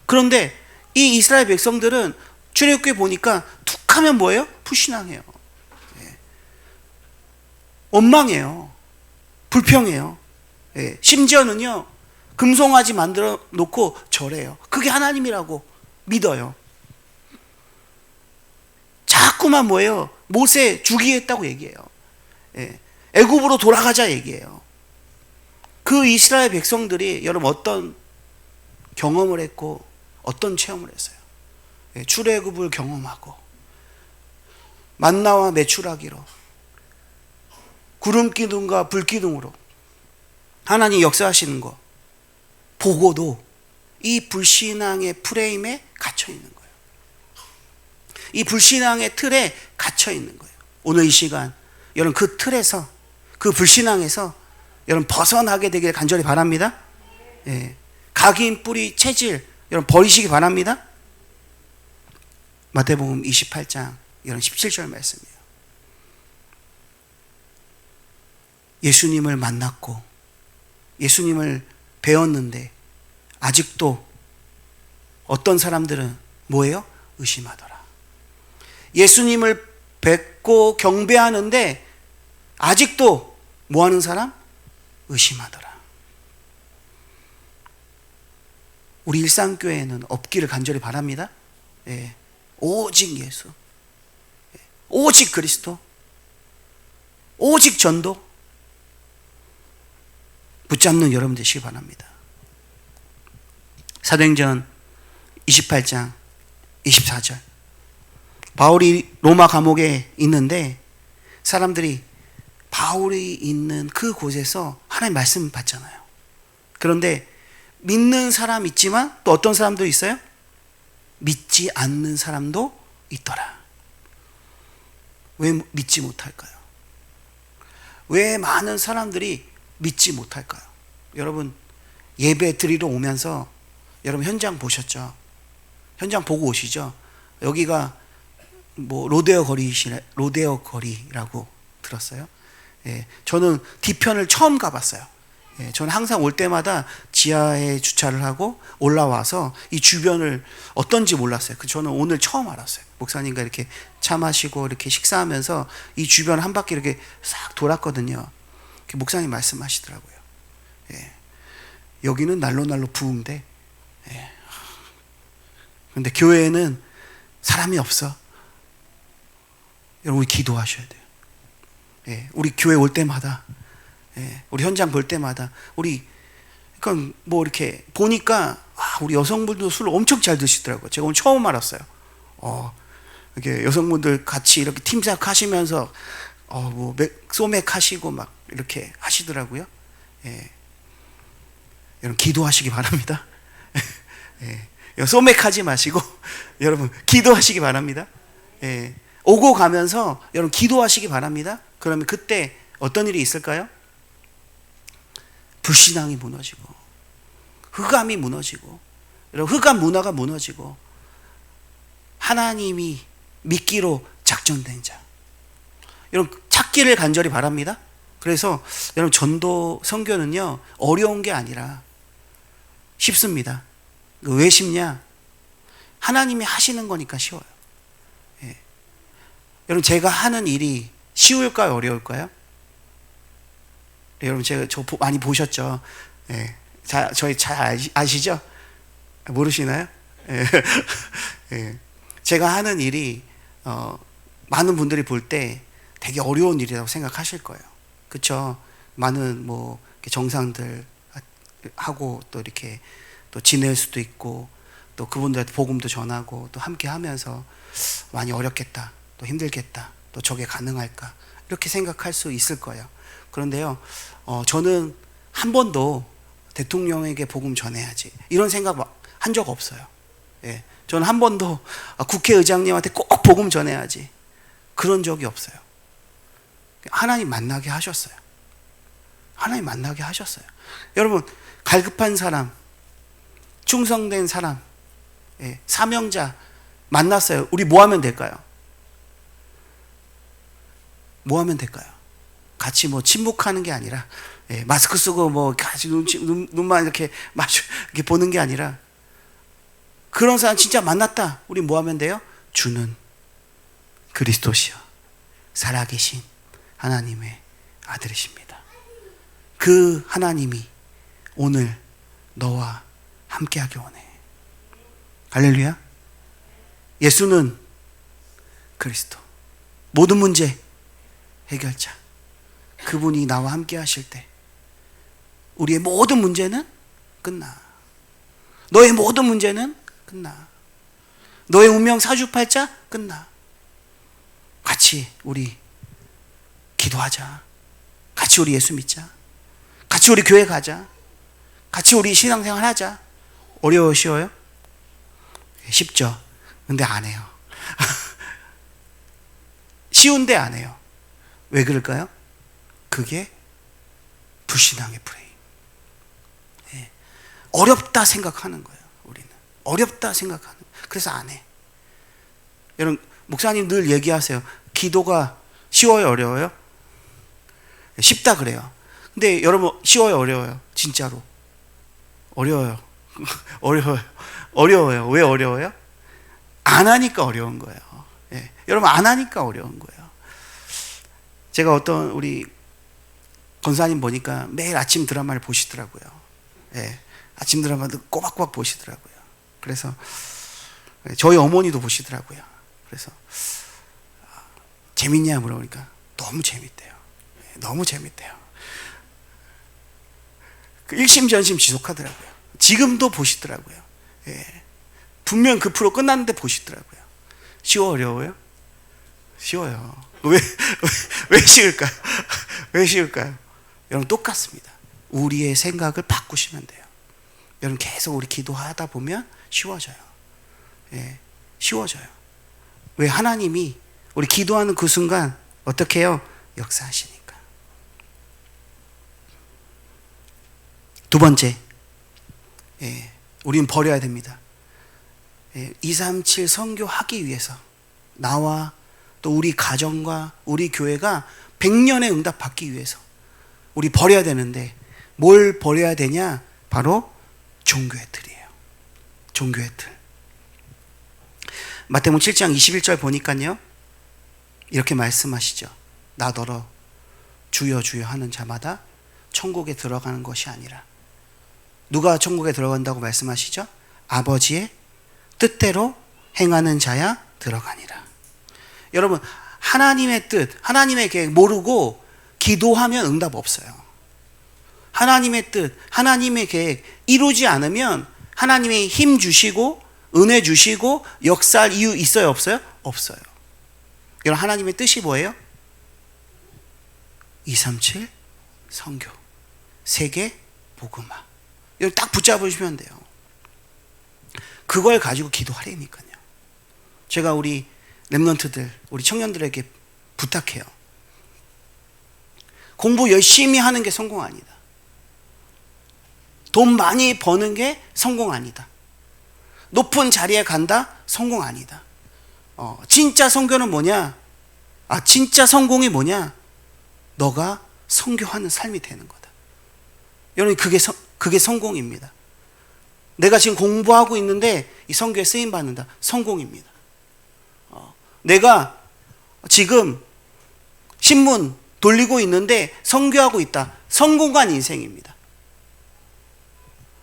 [SPEAKER 2] 그런데 이 이스라엘 백성들은 출애굽기에 보니까 툭 하면 뭐예요? 불신앙해요. 예. 원망해요. 불평해요. 예, 심지어는요, 금송아지 만들어 놓고 절해요. 그게 하나님이라고 믿어요. 자꾸만 뭐예요? 모세 죽이겠다고 얘기해요. 예, 애굽으로 돌아가자 얘기해요. 그 이스라엘 백성들이 여러분 어떤 경험을 했고 어떤 체험을 했어요? 예, 출애굽을 경험하고 만나와 메추라기로 구름 기둥과 불 기둥으로 하나님 역사하시는 거 보고도 이 불신앙의 프레임에 갇혀 있는 거예요. 이 불신앙의 틀에 갇혀 있는 거예요. 오늘 이 시간 여러분 그 틀에서, 그 불신앙에서 여러분 벗어나게 되길 간절히 바랍니다. 예. 각인 뿌리 체질 여러분 버리시기 바랍니다. 마태복음 28장 여러분 17절 말씀이에요. 예수님을 만났고 예수님을 배웠는데 아직도 어떤 사람들은 뭐예요? 의심하더라. 예수님을 뵙고 경배하는데 아직도 뭐하는 사람? 의심하더라. 우리 일상교회에는 없기를 간절히 바랍니다. 예. 오직 예수, 오직 그리스도, 오직 전도 붙잡는 여러분 되시기 바랍니다. 사도행전 28장 24절 바울이 로마 감옥에 있는데 사람들이 바울이 있는 그 곳에서 하나님 말씀 받잖아요. 그런데 믿는 사람 있지만 또 어떤 사람도 있어요? 믿지 않는 사람도 있더라. 왜 믿지 못할까요? 왜 많은 사람들이 믿지 못할까요? 여러분 예배 드리러 오면서 여러분 현장 보셨죠? 현장 보고 오시죠? 여기가 뭐 로데오 거리라고 들었어요? 예, 저는 뒤편을 처음 가봤어요. 예, 저는 항상 올 때마다 지하에 주차를 하고 올라와서 이 주변을 어떤지 몰랐어요. 저는 오늘 처음 알았어요. 목사님과 이렇게 차 마시고 이렇게 식사하면서 이 주변 한 바퀴 이렇게 싹 돌았거든요. 목사님 말씀하시더라고요. 예, 여기는 날로 부흥돼. 예. 그런데 교회에는 사람이 없어. 여러분 우리 기도하셔야 돼요. 예, 우리 교회 올 때마다, 예, 우리 현장 볼 때마다 우리 그러니까 뭐 이렇게 보니까 우리 여성분도 술을 엄청 잘 드시더라고요. 제가 오늘 처음 알았어요. 이렇게 여성분들 같이 이렇게 팀작 하시면서 뭐 소맥 하시고 막 이렇게 하시더라고요. 예. 여러분 기도하시기 바랍니다. 예. 소맥 하지 마시고 여러분 기도하시기 바랍니다. 예. 오고 가면서 여러분 기도하시기 바랍니다. 그러면 그때 어떤 일이 있을까요? 불신앙이 무너지고 흑암이 무너지고 여러분 흑암 문화가 무너지고 하나님이 믿기로 작정된 자 여러분 찾기를 간절히 바랍니다. 그래서 여러분 전도 선교는요 어려운 게 아니라 쉽습니다. 왜 쉽냐? 하나님이 하시는 거니까 쉬워요. 예. 여러분 제가 하는 일이 쉬울까요? 어려울까요? 네, 여러분 저 많이 보셨죠? 예. 저희 잘 아시죠? 모르시나요? 예. 예. 제가 하는 일이 많은 분들이 볼 때 되게 어려운 일이라고 생각하실 거예요. 그렇죠? 많은 뭐 정상들 하고 또 이렇게 또 지낼 수도 있고 또 그분들한테 복음도 전하고 또 함께 하면서 많이 어렵겠다, 또 힘들겠다, 또 저게 가능할까 이렇게 생각할 수 있을 거예요. 그런데요, 저는 한 번도 대통령에게 복음 전해야지 이런 생각 한 적 없어요. 예, 저는 한 번도 국회의장님한테 꼭 복음 전해야지 그런 적이 없어요. 하나님 만나게 하셨어요. 하나님 만나게 하셨어요. 여러분 갈급한 사람, 충성된 사람, 예, 사명자 만났어요. 우리 뭐 하면 될까요? 뭐 하면 될까요? 같이 뭐 침묵하는 게 아니라, 예, 마스크 쓰고 뭐 같이 눈만 이렇게 이렇게 보는 게 아니라 그런 사람 진짜 만났다. 우리 뭐 하면 돼요? 주는 그리스도시여 살아계신 하나님의 아들이십니다. 그 하나님이 오늘 너와 함께하기 원해. 할렐루야. 예수는 그리스도, 모든 문제 해결자. 그분이 나와 함께 하실 때 우리의 모든 문제는 끝나. 너의 모든 문제는 끝나. 너의 운명 사주팔자 끝나. 같이 우리 기도하자. 같이 우리 예수 믿자. 같이 우리 교회 가자. 같이 우리 신앙생활 하자. 어려워, 쉬워요? 쉽죠. 근데 안 해요. 쉬운데 안 해요. 왜 그럴까요? 그게 불신앙의 프레임. 예. 어렵다 생각하는 거예요. 우리는 어렵다 생각하는 거예요. 그래서 안 해. 여러분, 목사님 늘 얘기하세요. 기도가 쉬워요, 어려워요? 쉽다 그래요. 근데 여러분, 쉬워요, 어려워요? 진짜로 어려워요. 어려워요. 왜 어려워요? 안 하니까 어려운 거예요. 예. 여러분, 안 하니까 어려운 거예요. 제가 어떤 우리 권사님 보니까 매일 아침 드라마를 보시더라고요. 예. 아침 드라마도 꼬박꼬박 보시더라고요. 그래서 저희 어머니도 보시더라고요. 그래서 재밌냐 물어보니까 너무 재밌대요. 너무 재밌대요. 그 일심전심 지속하더라고요. 지금도 보시더라고요. 예. 분명 그 프로 끝났는데 보시더라고요. 쉬워, 어려워요? 쉬워요. 왜 쉬울까요? 왜 쉬울까요? 여러분, 똑같습니다. 우리의 생각을 바꾸시면 돼요. 여러분, 계속 우리 기도하다 보면 쉬워져요. 예, 쉬워져요. 왜? 하나님이 우리 기도하는 그 순간 어떻게 해요? 역사하시니까. 두 번째, 예, 우리는 버려야 됩니다. 예, 237 선교하기 위해서 나와 또 우리 가정과 우리 교회가 100년의 응답 받기 위해서 우리 버려야 되는데, 뭘 버려야 되냐? 바로 종교의 틀이에요. 종교의 틀. 마태복음 7장 21절 보니까요, 이렇게 말씀하시죠. 나더러 주여 주여 하는 자마다 천국에 들어가는 것이 아니라. 누가 천국에 들어간다고 말씀하시죠? 아버지의 뜻대로 행하는 자야 들어가니라. 여러분, 하나님의 뜻, 하나님의 계획 모르고 기도하면 응답 없어요. 하나님의 뜻, 하나님의 계획 이루지 않으면 하나님이 힘 주시고 은혜 주시고 역사할 이유 있어요, 없어요? 없어요. 여러분, 하나님의 뜻이 뭐예요? 237 선교, 세계 복음화. 여러분, 딱 붙잡으시면 돼요. 그걸 가지고 기도하려니까요. 제가 우리 렘넌트들, 우리 청년들에게 부탁해요. 공부 열심히 하는 게 성공 아니다. 돈 많이 버는 게 성공 아니다. 높은 자리에 간다? 성공 아니다. 진짜 선교는 뭐냐? 진짜 성공이 뭐냐? 너가 선교하는 삶이 되는 거다. 여러분, 그게 성공입니다. 내가 지금 공부하고 있는데 이 선교에 쓰임 받는다. 성공입니다. 내가 지금 신문 돌리고 있는데 선교하고 있다. 성공한 인생입니다.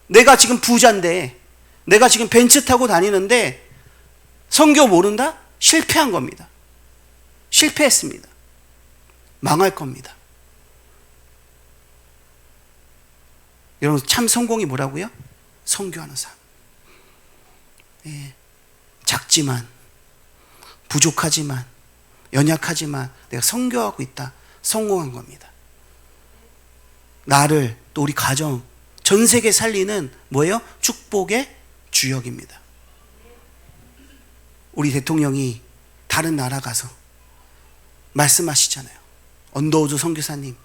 [SPEAKER 2] 내가 지금 부자인데, 내가 지금 벤츠 타고 다니는데 선교 모른다? 실패한 겁니다. 실패했습니다. 망할 겁니다. 여러분, 참 성공이 뭐라고요? 선교하는 삶. 예. 작지만, 부족하지만, 연약하지만 내가 선교하고 있다. 성공한 겁니다. 나를, 또 우리 가정, 전 세계 살리는 뭐예요? 축복의 주역입니다. 우리 대통령이 다른 나라 가서 말씀하시잖아요. 언더우드 선교사님,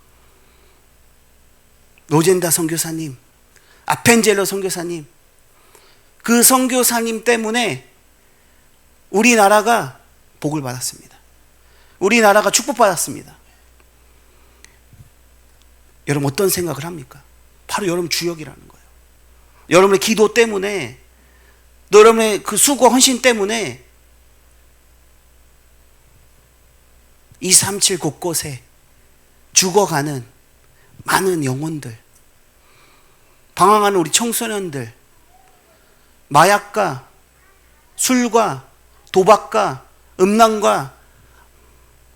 [SPEAKER 2] 로젠다 선교사님, 아펜젤러 선교사님, 그 선교사님 때문에 우리나라가 복을 받았습니다. 우리나라가 축복받았습니다. 여러분, 어떤 생각을 합니까? 바로 여러분 주역이라는 거예요. 여러분의 기도 때문에, 여러분의 그 수고 헌신 때문에 237 곳곳에 죽어가는 많은 영혼들, 방황하는 우리 청소년들, 마약과 술과 도박과 음란과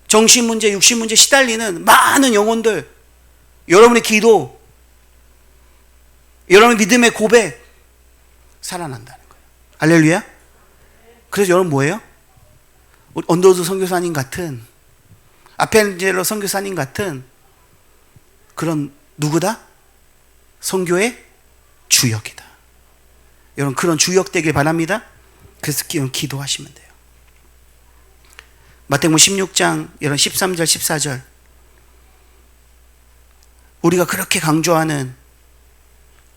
[SPEAKER 2] 정신문제, 육신문제 시달리는 많은 영혼들, 여러분의 기도, 여러분의 믿음의 고백 살아난다는 거예요. 할렐루야. 그래서 여러분 뭐예요? 언더우드 선교사님 같은, 아펜젤러 선교사님 같은 그런 누구다? 선교의 주역이다. 여러분 그런 주역 되길 바랍니다. 그래서 기도하시면 돼요. 마태복음 16장 여러분 13절 14절, 우리가 그렇게 강조하는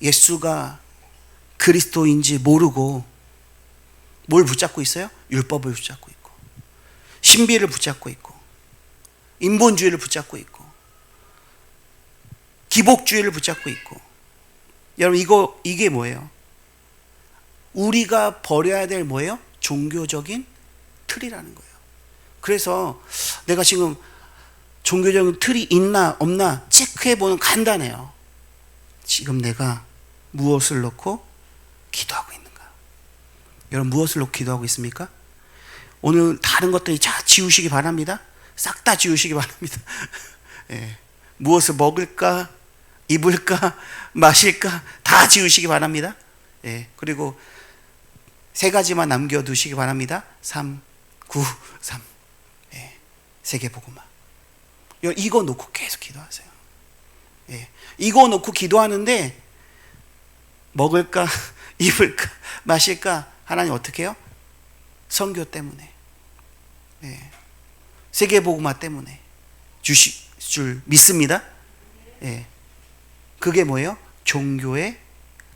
[SPEAKER 2] 예수가 그리스도인지 모르고 뭘 붙잡고 있어요? 율법을 붙잡고 있고, 신비를 붙잡고 있고, 인본주의를 붙잡고 있고, 기복주의를 붙잡고 있고. 여러분 이게 뭐예요? 우리가 버려야 될 뭐예요? 종교적인 틀이라는 거예요. 그래서 내가 지금 종교적인 틀이 있나 없나 체크해보는 간단해요. 지금 내가 무엇을 놓고 기도하고 있는가? 여러분 무엇을 놓고 기도하고 있습니까? 오늘 다른 것들이 다 지우시기 바랍니다. 싹 다 지우시기 바랍니다. 예. 무엇을 먹을까, 입을까, 마실까 다 지우시기 바랍니다. 예. 그리고 세 가지만 남겨두시기 바랍니다. 3, 9, 3. 예. 세계복음화. 이거 놓고 계속 기도하세요. 예. 이거 놓고 기도하는데 먹을까, 입을까, 마실까 하나님 어떻게 해요? 선교 때문에, 예. 세계복음화 때문에 주실 줄 믿습니다. 예. 그게 뭐예요? 종교의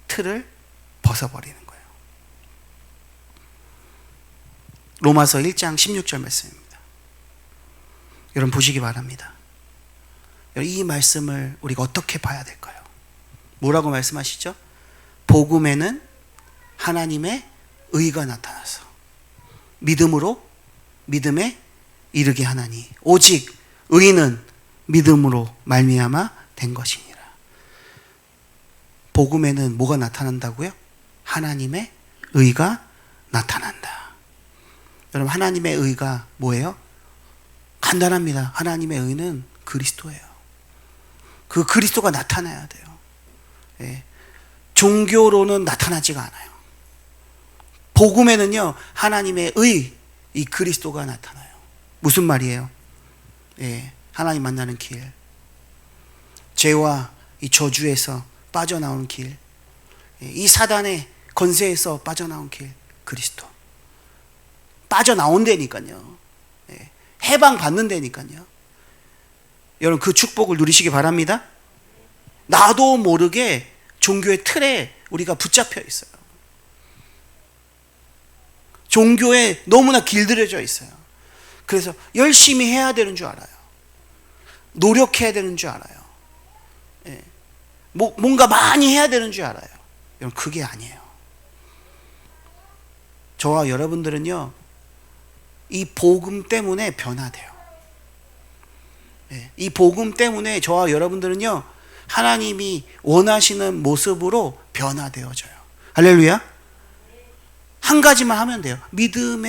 [SPEAKER 2] 틀을 벗어버리는 거예요. 로마서 1장 16절 말씀입니다. 여러분 보시기 바랍니다. 이 말씀을 우리가 어떻게 봐야 될까요? 뭐라고 말씀하시죠? 복음에는 하나님의 의가 나타나서 믿음으로 믿음에 이르게 하나니 오직 의는 믿음으로 말미암아 된 것이니라. 복음에는 뭐가 나타난다고요? 하나님의 의가 나타난다. 여러분 하나님의 의가 뭐예요? 간단합니다. 하나님의 의는 그리스도예요. 그 그리스도가 나타나야 돼요. 예. 종교로는 나타나지가 않아요. 복음에는요 하나님의 의, 이 그리스도가 나타나요. 무슨 말이에요? 예. 하나님 만나는 길, 죄와 이 저주에서 빠져나오는 길, 이 사단의 건세에서 빠져나온 길, 그리스도. 빠져나온다니까요. 예. 해방 받는다니까요. 여러분 그 축복을 누리시기 바랍니다. 나도 모르게 종교의 틀에 우리가 붙잡혀 있어요. 종교에 너무나 길들여져 있어요. 그래서 열심히 해야 되는 줄 알아요. 노력해야 되는 줄 알아요. 예. 뭔가 많이 해야 되는 줄 알아요. 여러분 그게 아니에요. 저와 여러분들은요 이 복음 때문에 변화돼요. 예. 이 복음 때문에 저와 여러분들은요 하나님이 원하시는 모습으로 변화되어져요. 할렐루야. 한 가지만 하면 돼요. 믿음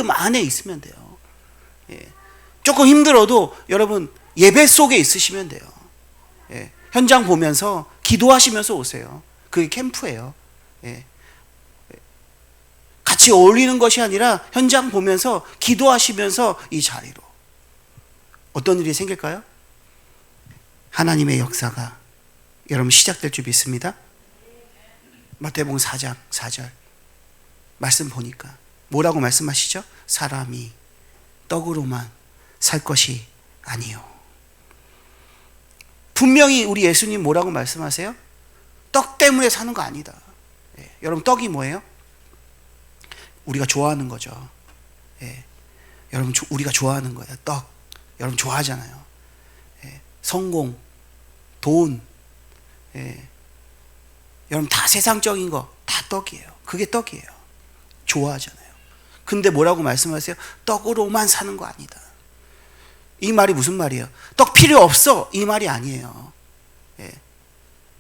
[SPEAKER 2] 안에 있으면 돼요. 예. 조금 힘들어도 여러분 예배 속에 있으시면 돼요. 예. 현장 보면서 기도하시면서 오세요. 그게 캠프예요. 예. 같이 어울리는 것이 아니라 현장 보면서 기도하시면서 이 자리로 어떤 일이 생길까요? 하나님의 역사가 여러분 시작될 줄 믿습니다. 마태복음 4장 4절 말씀 보니까 뭐라고 말씀하시죠? 사람이 떡으로만 살 것이 아니요. 분명히 우리 예수님 뭐라고 말씀하세요? 떡 때문에 사는 거 아니다. 예. 여러분 떡이 뭐예요? 우리가 좋아하는 거죠. 예. 여러분 우리가 좋아하는 거예요. 떡. 여러분 좋아하잖아요. 예. 성공, 돈, 예. 여러분 다 세상적인 거 다 떡이에요. 그게 떡이에요. 좋아하잖아요. 근데 뭐라고 말씀하세요? 떡으로만 사는 거 아니다. 이 말이 무슨 말이에요? 떡 필요 없어 이 말이 아니에요. 예.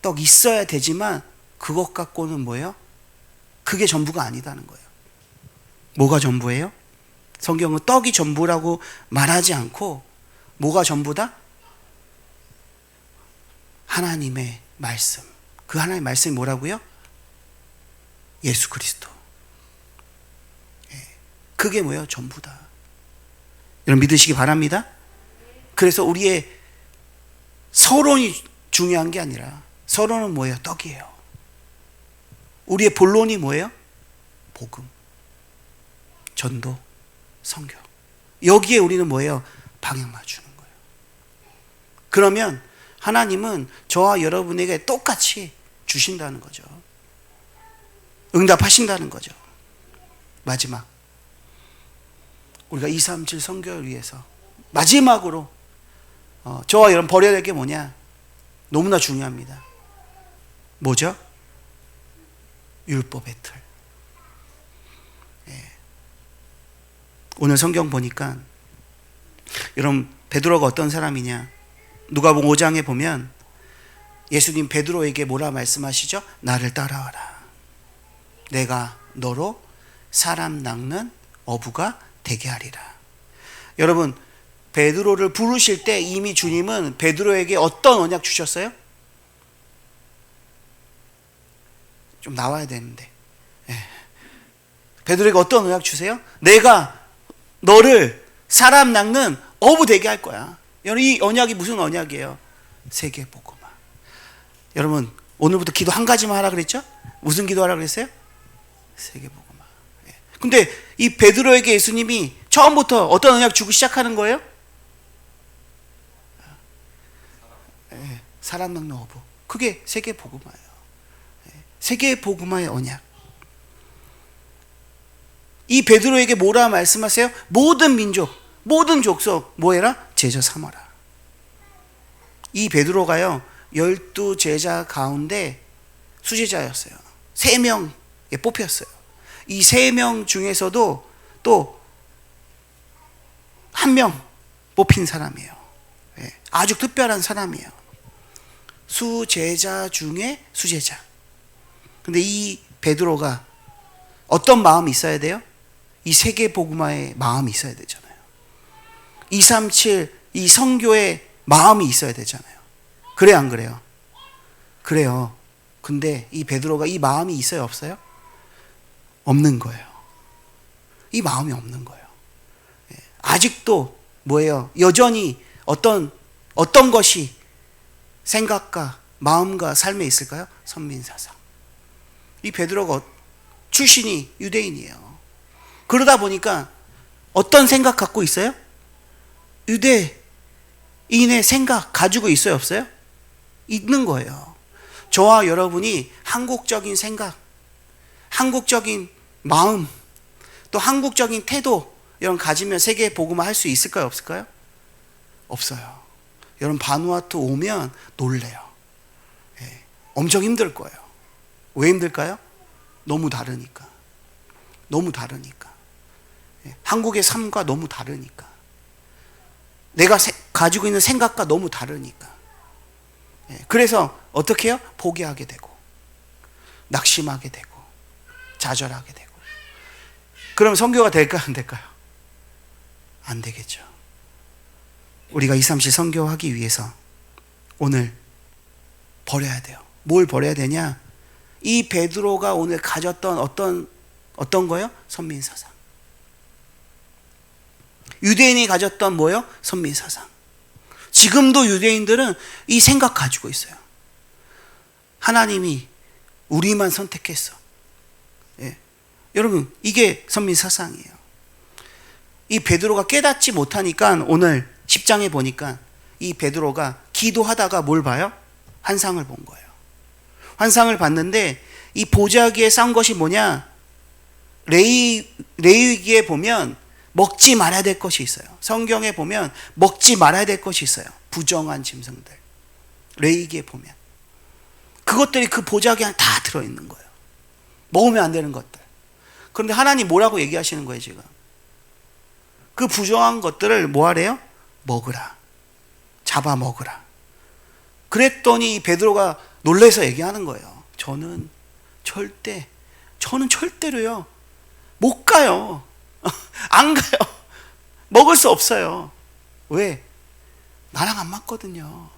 [SPEAKER 2] 떡 있어야 되지만 그것 갖고는 뭐예요? 그게 전부가 아니다는 거예요. 뭐가 전부예요? 성경은 떡이 전부라고 말하지 않고 뭐가 전부다? 하나님의 말씀. 그 하나님의 말씀이 뭐라고요? 예수 그리스도. 그게 뭐예요? 전부다. 여러분 믿으시기 바랍니다. 그래서 우리의 서론이 중요한 게 아니라 서론은 뭐예요? 떡이에요. 우리의 본론이 뭐예요? 복음, 전도, 선교. 여기에 우리는 뭐예요? 방향 맞추는 거예요. 그러면 하나님은 저와 여러분에게 똑같이 주신다는 거죠. 응답하신다는 거죠. 마지막 우리가 237 선교를 위해서 마지막으로 저와 여러분 버려야 될 게 뭐냐? 너무나 중요합니다. 뭐죠? 율법의 틀. 예. 오늘 성경 보니까 여러분 베드로가 어떤 사람이냐? 누가복음 5장에 보면 예수님 베드로에게 뭐라 말씀하시죠? 나를 따라와라. 내가 너로 사람 낚는 어부가 되게 하리라. 여러분 베드로를 부르실 때 이미 주님은 베드로에게 어떤 언약 주셨어요? 좀 나와야 되는데. 베드로에게 어떤 언약 주세요? 내가 너를 사람 낚는 어부 되게 할 거야. 여러분 이 언약이 무슨 언약이에요? 세계복음화. 여러분 오늘부터 기도 한 가지만 하라 그랬죠? 무슨 기도하라 그랬어요? 세계복음화. 근데 이 베드로에게 예수님이 처음부터 어떤 언약 주고 시작하는 거예요? 사람 낚는 어부. 그게 세계복음화예요. 세계복음화의 언약. 이 베드로에게 뭐라 말씀하세요? 모든 민족, 모든 족속 뭐 해라? 제자 삼아라. 이 베드로가요 12제자 가운데 수제자였어요. 3명에 뽑혔어요. 이 3명 중에서도 또 한 명 뽑힌 사람이에요. 아주 특별한 사람이에요. 수제자 중에 수제자. 근데 이 베드로가 어떤 마음이 있어야 돼요? 이 세계복음화의 마음이 있어야 되잖아요. 237 이 선교의 마음이 있어야 되잖아요. 그래 안 그래요? 그래요. 근데 이 베드로가 이 마음이 있어요 없어요? 없는 거예요. 이 마음이 없는 거예요. 아직도 뭐예요? 여전히 어떤 것이 생각과 마음과 삶에 있을까요? 선민사상. 이 베드로가 출신이 유대인이에요. 그러다 보니까 어떤 생각 갖고 있어요? 유대인의 생각 가지고 있어요 없어요? 있는 거예요. 저와 여러분이 한국적인 생각, 한국적인 마음, 또 한국적인 태도 여러분 가지면 세계 복음화 할 수 있을까요 없을까요? 없어요. 여러분 바누아투 오면 놀래요. 엄청 힘들 거예요. 왜 힘들까요? 너무 다르니까. 너무 다르니까. 한국의 삶과 너무 다르니까. 내가 가지고 있는 생각과 너무 다르니까. 그래서 어떻게 해요? 포기하게 되고 낙심하게 되고 좌절하게 되고. 그럼 선교가 될까요 안 될까요? 안 되겠죠. 우리가 237 선교하기 위해서 오늘 버려야 돼요. 뭘 버려야 되냐? 이 베드로가 오늘 가졌던 어떤 거요? 선민사상. 유대인이 가졌던 뭐요? 선민사상. 지금도 유대인들은 이 생각 가지고 있어요. 하나님이 우리만 선택했어. 여러분 이게 선민사상이에요. 이 베드로가 깨닫지 못하니까 오늘 10장에 보니까 이 베드로가 기도하다가 뭘 봐요? 환상을 본 거예요. 환상을 봤는데 이 보자기에 싼 것이 뭐냐? 레위기에 보면 먹지 말아야 될 것이 있어요. 성경에 보면 먹지 말아야 될 것이 있어요. 부정한 짐승들. 레위기에 보면 그것들이 그 보자기 안에 다 들어있는 거예요. 먹으면 안 되는 것들. 그런데 하나님 뭐라고 얘기하시는 거예요 지금? 그 부정한 것들을 뭐 하래요? 먹으라. 잡아 먹으라. 그랬더니 베드로가 놀라서 얘기하는 거예요. 저는 절대로요 못 가요. 안 가요. 먹을 수 없어요. 왜? 나랑 안 맞거든요.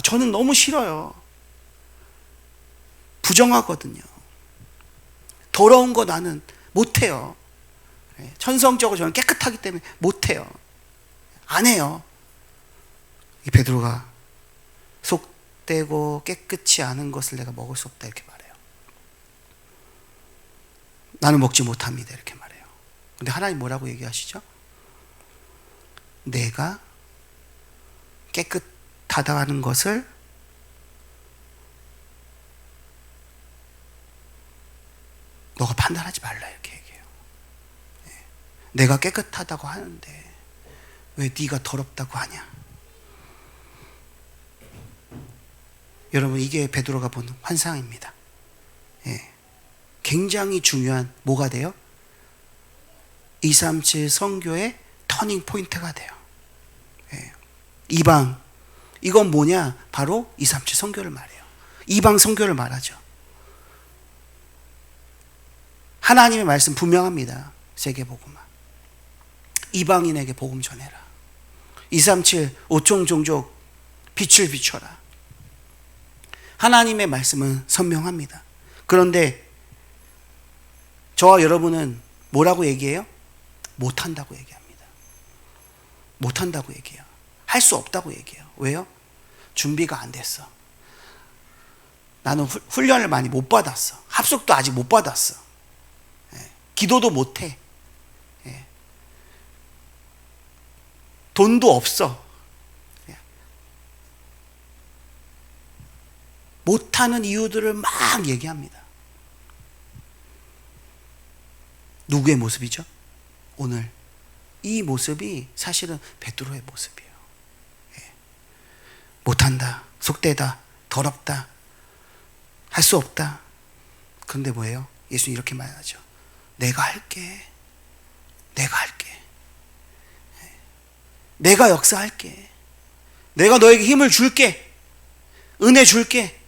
[SPEAKER 2] 저는 너무 싫어요. 부정하거든요. 더러운 거 나는 못해요. 천성적으로 저는 깨끗하기 때문에 못해요. 안 해요. 이 베드로가 속되고 깨끗이 않은 것을 내가 먹을 수 없다 이렇게 말해요. 나는 먹지 못합니다 이렇게 말해요. 근데 하나님 뭐라고 얘기하시죠? 내가 깨끗하다는 것을 너가 판단하지 말라 이렇게 얘기해요. 내가 깨끗하다고 하는데 왜 네가 더럽다고 하냐? 여러분 이게 베드로가 본 환상입니다. 굉장히 중요한 뭐가 돼요? 237 선교의 터닝 포인트가 돼요. 이방 이건 뭐냐? 바로 237 선교를 말해요. 이방 선교를 말하죠. 하나님의 말씀 분명합니다. 세계복음화. 이방인에게 복음 전해라. 237 5종 종족 빛을 비춰라. 하나님의 말씀은 선명합니다. 그런데 저와 여러분은 뭐라고 얘기해요? 못한다고 얘기합니다. 못한다고 얘기해요. 할 수 없다고 얘기해요. 왜요? 준비가 안 됐어. 나는 훈련을 많이 못 받았어. 합숙도 아직 못 받았어. 기도도 못해. 돈도 없어. 못하는 이유들을 막 얘기합니다. 누구의 모습이죠? 오늘 이 모습이 사실은 베드로의 모습이에요. 못한다, 속되다, 더럽다, 할 수 없다. 그런데 뭐예요? 예수님 이렇게 말하죠. 내가 할게. 내가 할게. 내가 역사할게. 내가 너에게 힘을 줄게. 은혜 줄게.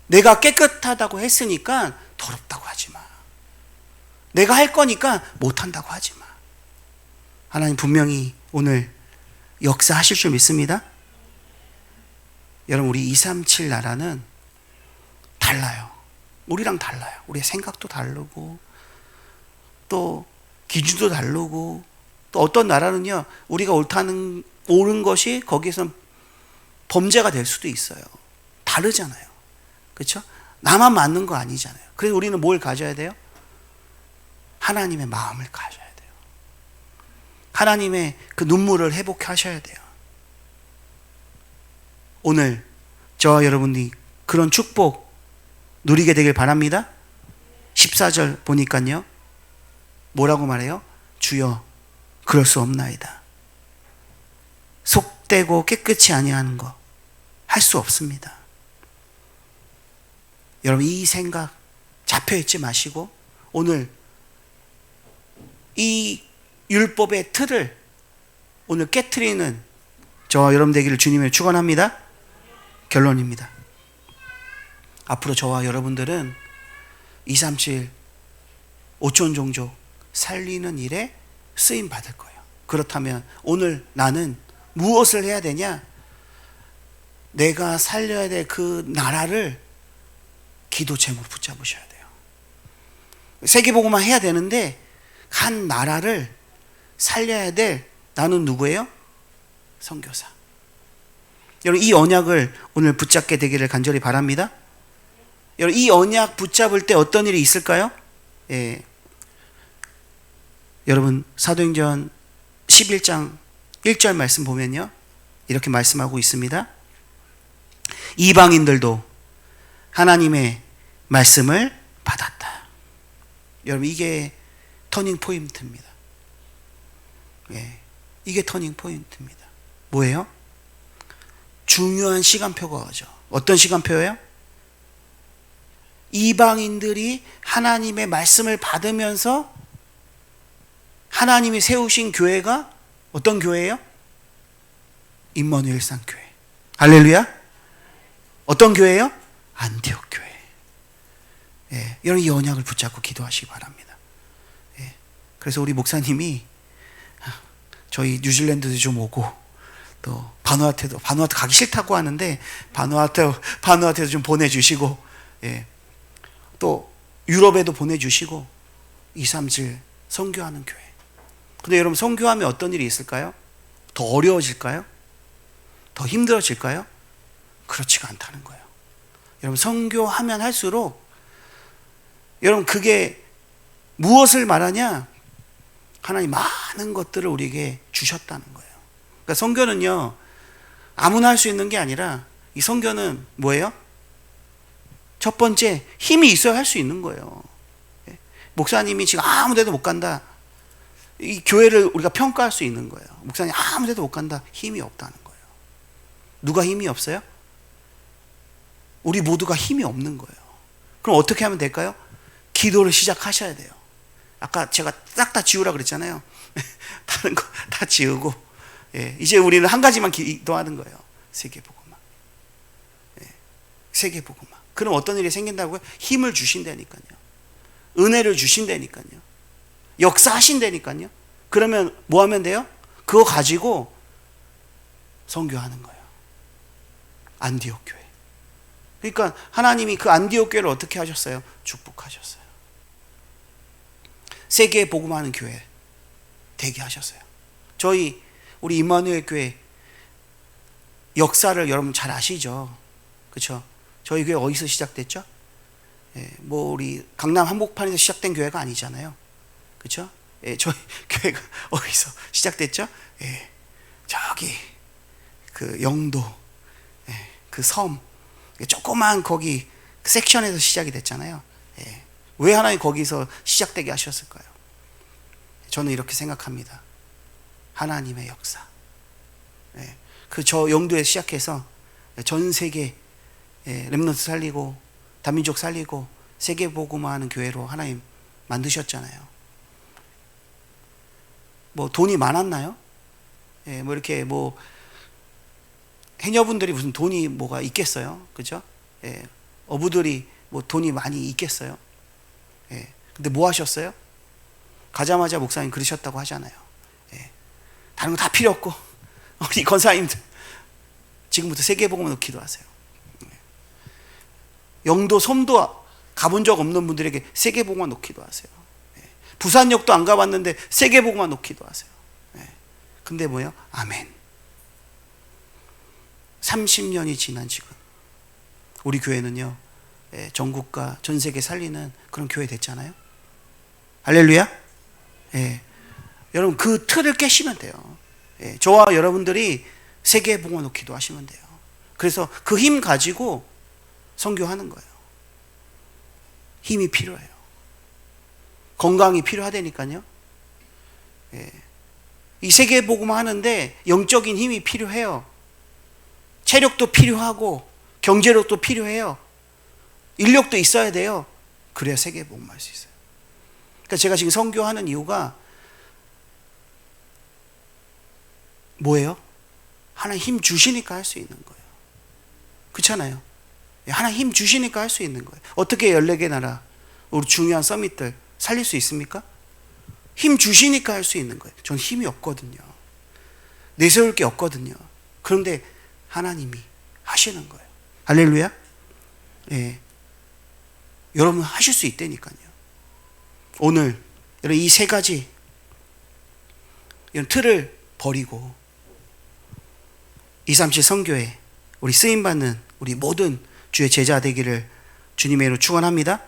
[SPEAKER 2] 내가 깨끗하다고 했으니까 더럽다고 하지 마. 내가 할 거니까 못한다고 하지 마. 하나님 분명히 오늘 역사하실 줄 믿습니다. 여러분 우리 237 나라는 달라요. 우리랑 달라요. 우리의 생각도 다르고 또 기준도 다르고 또 어떤 나라는요 우리가 옳은 것이 거기에서 범죄가 될 수도 있어요. 다르잖아요. 그렇죠? 나만 맞는 거 아니잖아요. 그래서 우리는 뭘 가져야 돼요? 하나님의 마음을 가져야 돼요. 하나님의 그 눈물을 회복하셔야 돼요. 오늘 저와 여러분이 그런 축복 누리게 되길 바랍니다. 14절 보니까요 뭐라고 말해요? 주여 그럴 수 없나이다. 속되고 깨끗이 아니하는 거 할 수 없습니다. 여러분 이 생각 잡혀있지 마시고 오늘 이 율법의 틀을 오늘 깨트리는 저와 여러분 되기를 주님의 축원합니다. 결론입니다. 앞으로 저와 여러분들은 237 5촌 종족 살리는 일에 쓰임 받을 거예요. 그렇다면 오늘 나는 무엇을 해야 되냐? 내가 살려야 될 그 나라를 기도 제목으로 붙잡으셔야 돼요. 세계복음화 해야 되는데 한 나라를 살려야 될 나는 누구예요? 선교사. 여러분 이 언약을 오늘 붙잡게 되기를 간절히 바랍니다. 여러분 이 언약 붙잡을 때 어떤 일이 있을까요? 여러분 사도행전 11장 1절 말씀 보면요 이렇게 말씀하고 있습니다. 이방인들도 하나님의 말씀을 받았다. 여러분 이게 터닝 포인트입니다. 이게 터닝 포인트입니다. 뭐예요? 중요한 시간표가 오죠. 어떤 시간표예요? 이방인들이 하나님의 말씀을 받으면서 하나님이 세우신 교회가 어떤 교회예요? 임마누엘 쌍교회. 할렐루야. 어떤 교회예요? 안디옥 교회. 예, 여러분 이 언약을 붙잡고 기도하시기 바랍니다. 예, 그래서 우리 목사님이 저희 뉴질랜드도 좀 오고 또 바누아투 가기 싫다고 하는데 바누아투에도 좀 보내주시고, 예, 또 유럽에도 보내주시고 2, 3질 선교하는 교회. 근데 여러분 선교하면 어떤 일이 있을까요? 더 어려워질까요? 더 힘들어질까요? 그렇지가 않다는 거예요. 여러분 선교하면 할수록 여러분 그게 무엇을 말하냐? 하나님 많은 것들을 우리에게 주셨다는 거예요. 그러니까 선교는요 아무나 할 수 있는 게 아니라 이 선교는 뭐예요? 첫 번째 힘이 있어야 할 수 있는 거예요. 목사님이 지금 아무 데도 못 간다. 이 교회를 우리가 평가할 수 있는 거예요. 목사님 아무 데도 못 간다. 힘이 없다는 거예요. 누가 힘이 없어요? 우리 모두가 힘이 없는 거예요. 그럼 어떻게 하면 될까요? 기도를 시작하셔야 돼요. 아까 제가 싹 다 지우라 그랬잖아요. 다른 거 다 지우고, 예, 이제 우리는 한 가지만 기도하는 거예요. 세계복음화. 예, 세계복음화. 그럼 어떤 일이 생긴다고요? 힘을 주신다니까요. 은혜를 주신다니까요. 역사하신다니까요. 그러면 뭐 하면 돼요? 그거 가지고 선교하는 거예요. 안디옥 교회. 그러니까 하나님이 그 안디옥 교회를 어떻게 하셨어요? 축복하셨어요. 세계에 복음하는 교회 되게 하셨어요. 우리 임마누엘 교회 역사를 여러분 잘 아시죠? 그렇죠? 저희 교회 어디서 시작됐죠? 예, 뭐 우리 강남 한복판에서 시작된 교회가 아니잖아요. 그렇죠? 예, 저희 교회가 어디서 시작됐죠? 예, 저기 그 영도, 예, 그 섬, 조그만 거기 섹션에서 시작이 됐잖아요. 예, 왜 하나님 거기서 시작되게 하셨을까요? 저는 이렇게 생각합니다. 하나님의 역사. 예, 그 저 영도에 시작해서 전 세계, 예, 렘넌트 살리고 다민족 살리고 세계 복음화하는 교회로 하나님 만드셨잖아요. 뭐 돈이 많았나요? 예, 뭐 이렇게 뭐 해녀분들이 무슨 돈이 뭐가 있겠어요? 그죠? 예, 어부들이 뭐 돈이 많이 있겠어요? 예, 근데 뭐 하셨어요? 가자마자 목사님 그러셨다고 하잖아요. 예, 다른 거 다 필요 없고 우리 권사님들 지금부터 세계복음으로 기도하세요. 영도 섬도 가본 적 없는 분들에게 세계복음만 놓기도 하세요. 부산역도 안 가봤는데 세계복음만 놓기도 하세요. 근데 뭐예요? 아멘. 30년이 지난 지금 우리 교회는요 전국과 전 세계 살리는 그런 교회 됐잖아요. 할렐루야. 여러분 그 틀을 깨시면 돼요. 저와 여러분들이 세계복음만 놓기도 하시면 돼요. 그래서 그 힘 가지고 선교하는 거예요. 힘이 필요해요. 건강이 필요하다니까요. 이 세계복음 하는데 영적인 힘이 필요해요. 체력도 필요하고 경제력도 필요해요. 인력도 있어야 돼요. 그래야 세계복음 할 수 있어요. 그러니까 제가 지금 선교하는 이유가 뭐예요? 하나님 힘 주시니까 할 수 있는 거예요. 그렇잖아요. 하나님 힘 주시니까 할 수 있는 거예요. 어떻게 14개 나라 우리 중요한 서밋들 살릴 수 있습니까? 힘 주시니까 할 수 있는 거예요. 전 힘이 없거든요. 내세울 게 없거든요. 그런데 하나님이 하시는 거예요. 할렐루야. 예. 여러분 하실 수 있다니까요. 오늘 여러분 이 세 가지 이런 틀을 버리고 237 선교회 우리 쓰임받는 우리 모든 주의 제자 되기를 주님의 이름으로 축원합니다.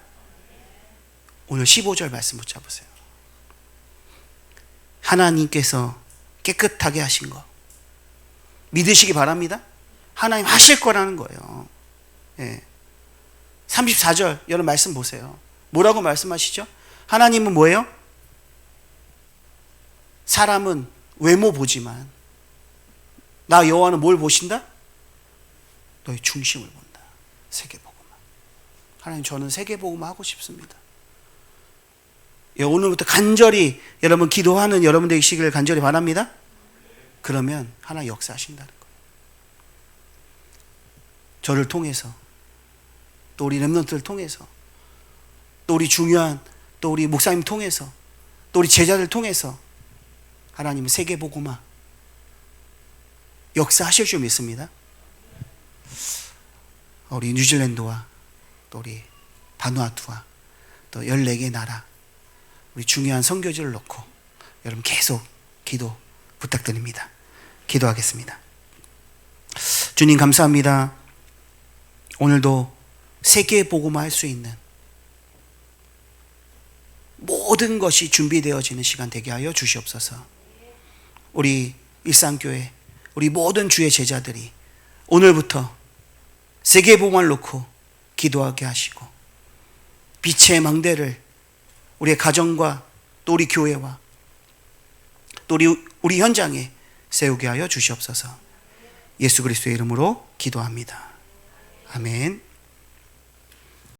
[SPEAKER 2] 오늘 15절 말씀 붙잡으세요. 하나님께서 깨끗하게 하신 거 믿으시기 바랍니다. 하나님 하실 거라는 거예요. 34절 여러분 말씀 보세요. 뭐라고 말씀하시죠? 하나님은 뭐예요? 사람은 외모 보지만 나 여호와는 뭘 보신다? 너의 중심을 본다. 세계복음화. 하나님 저는 세계복음화 하고 싶습니다. 오늘부터 간절히 여러분 기도하는 여러분 되시기를 간절히 바랍니다. 그러면 하나 역사하신다는 거예요. 저를 통해서, 또 우리 렘넌트를 통해서, 또 우리 중요한, 또 우리 목사님 통해서, 또 우리 제자들 통해서 하나님은 세계복음화 역사하실 줄 믿습니다. 우리 뉴질랜드와 또 우리 바누아투와 또 14개 나라 우리 중요한 선교지를 놓고 여러분 계속 기도 부탁드립니다. 기도하겠습니다. 주님 감사합니다. 오늘도 세계 복음화 할 수 있는 모든 것이 준비되어지는 시간 되게 하여 주시옵소서. 우리 일상교회, 우리 모든 주의 제자들이 오늘부터 세계 복음화를 놓고 기도하게 하시고 빛의 망대를 우리의 가정과 또 우리 교회와 또 우리 현장에 세우게 하여 주시옵소서. 예수 그리스도의 이름으로 기도합니다. 아멘.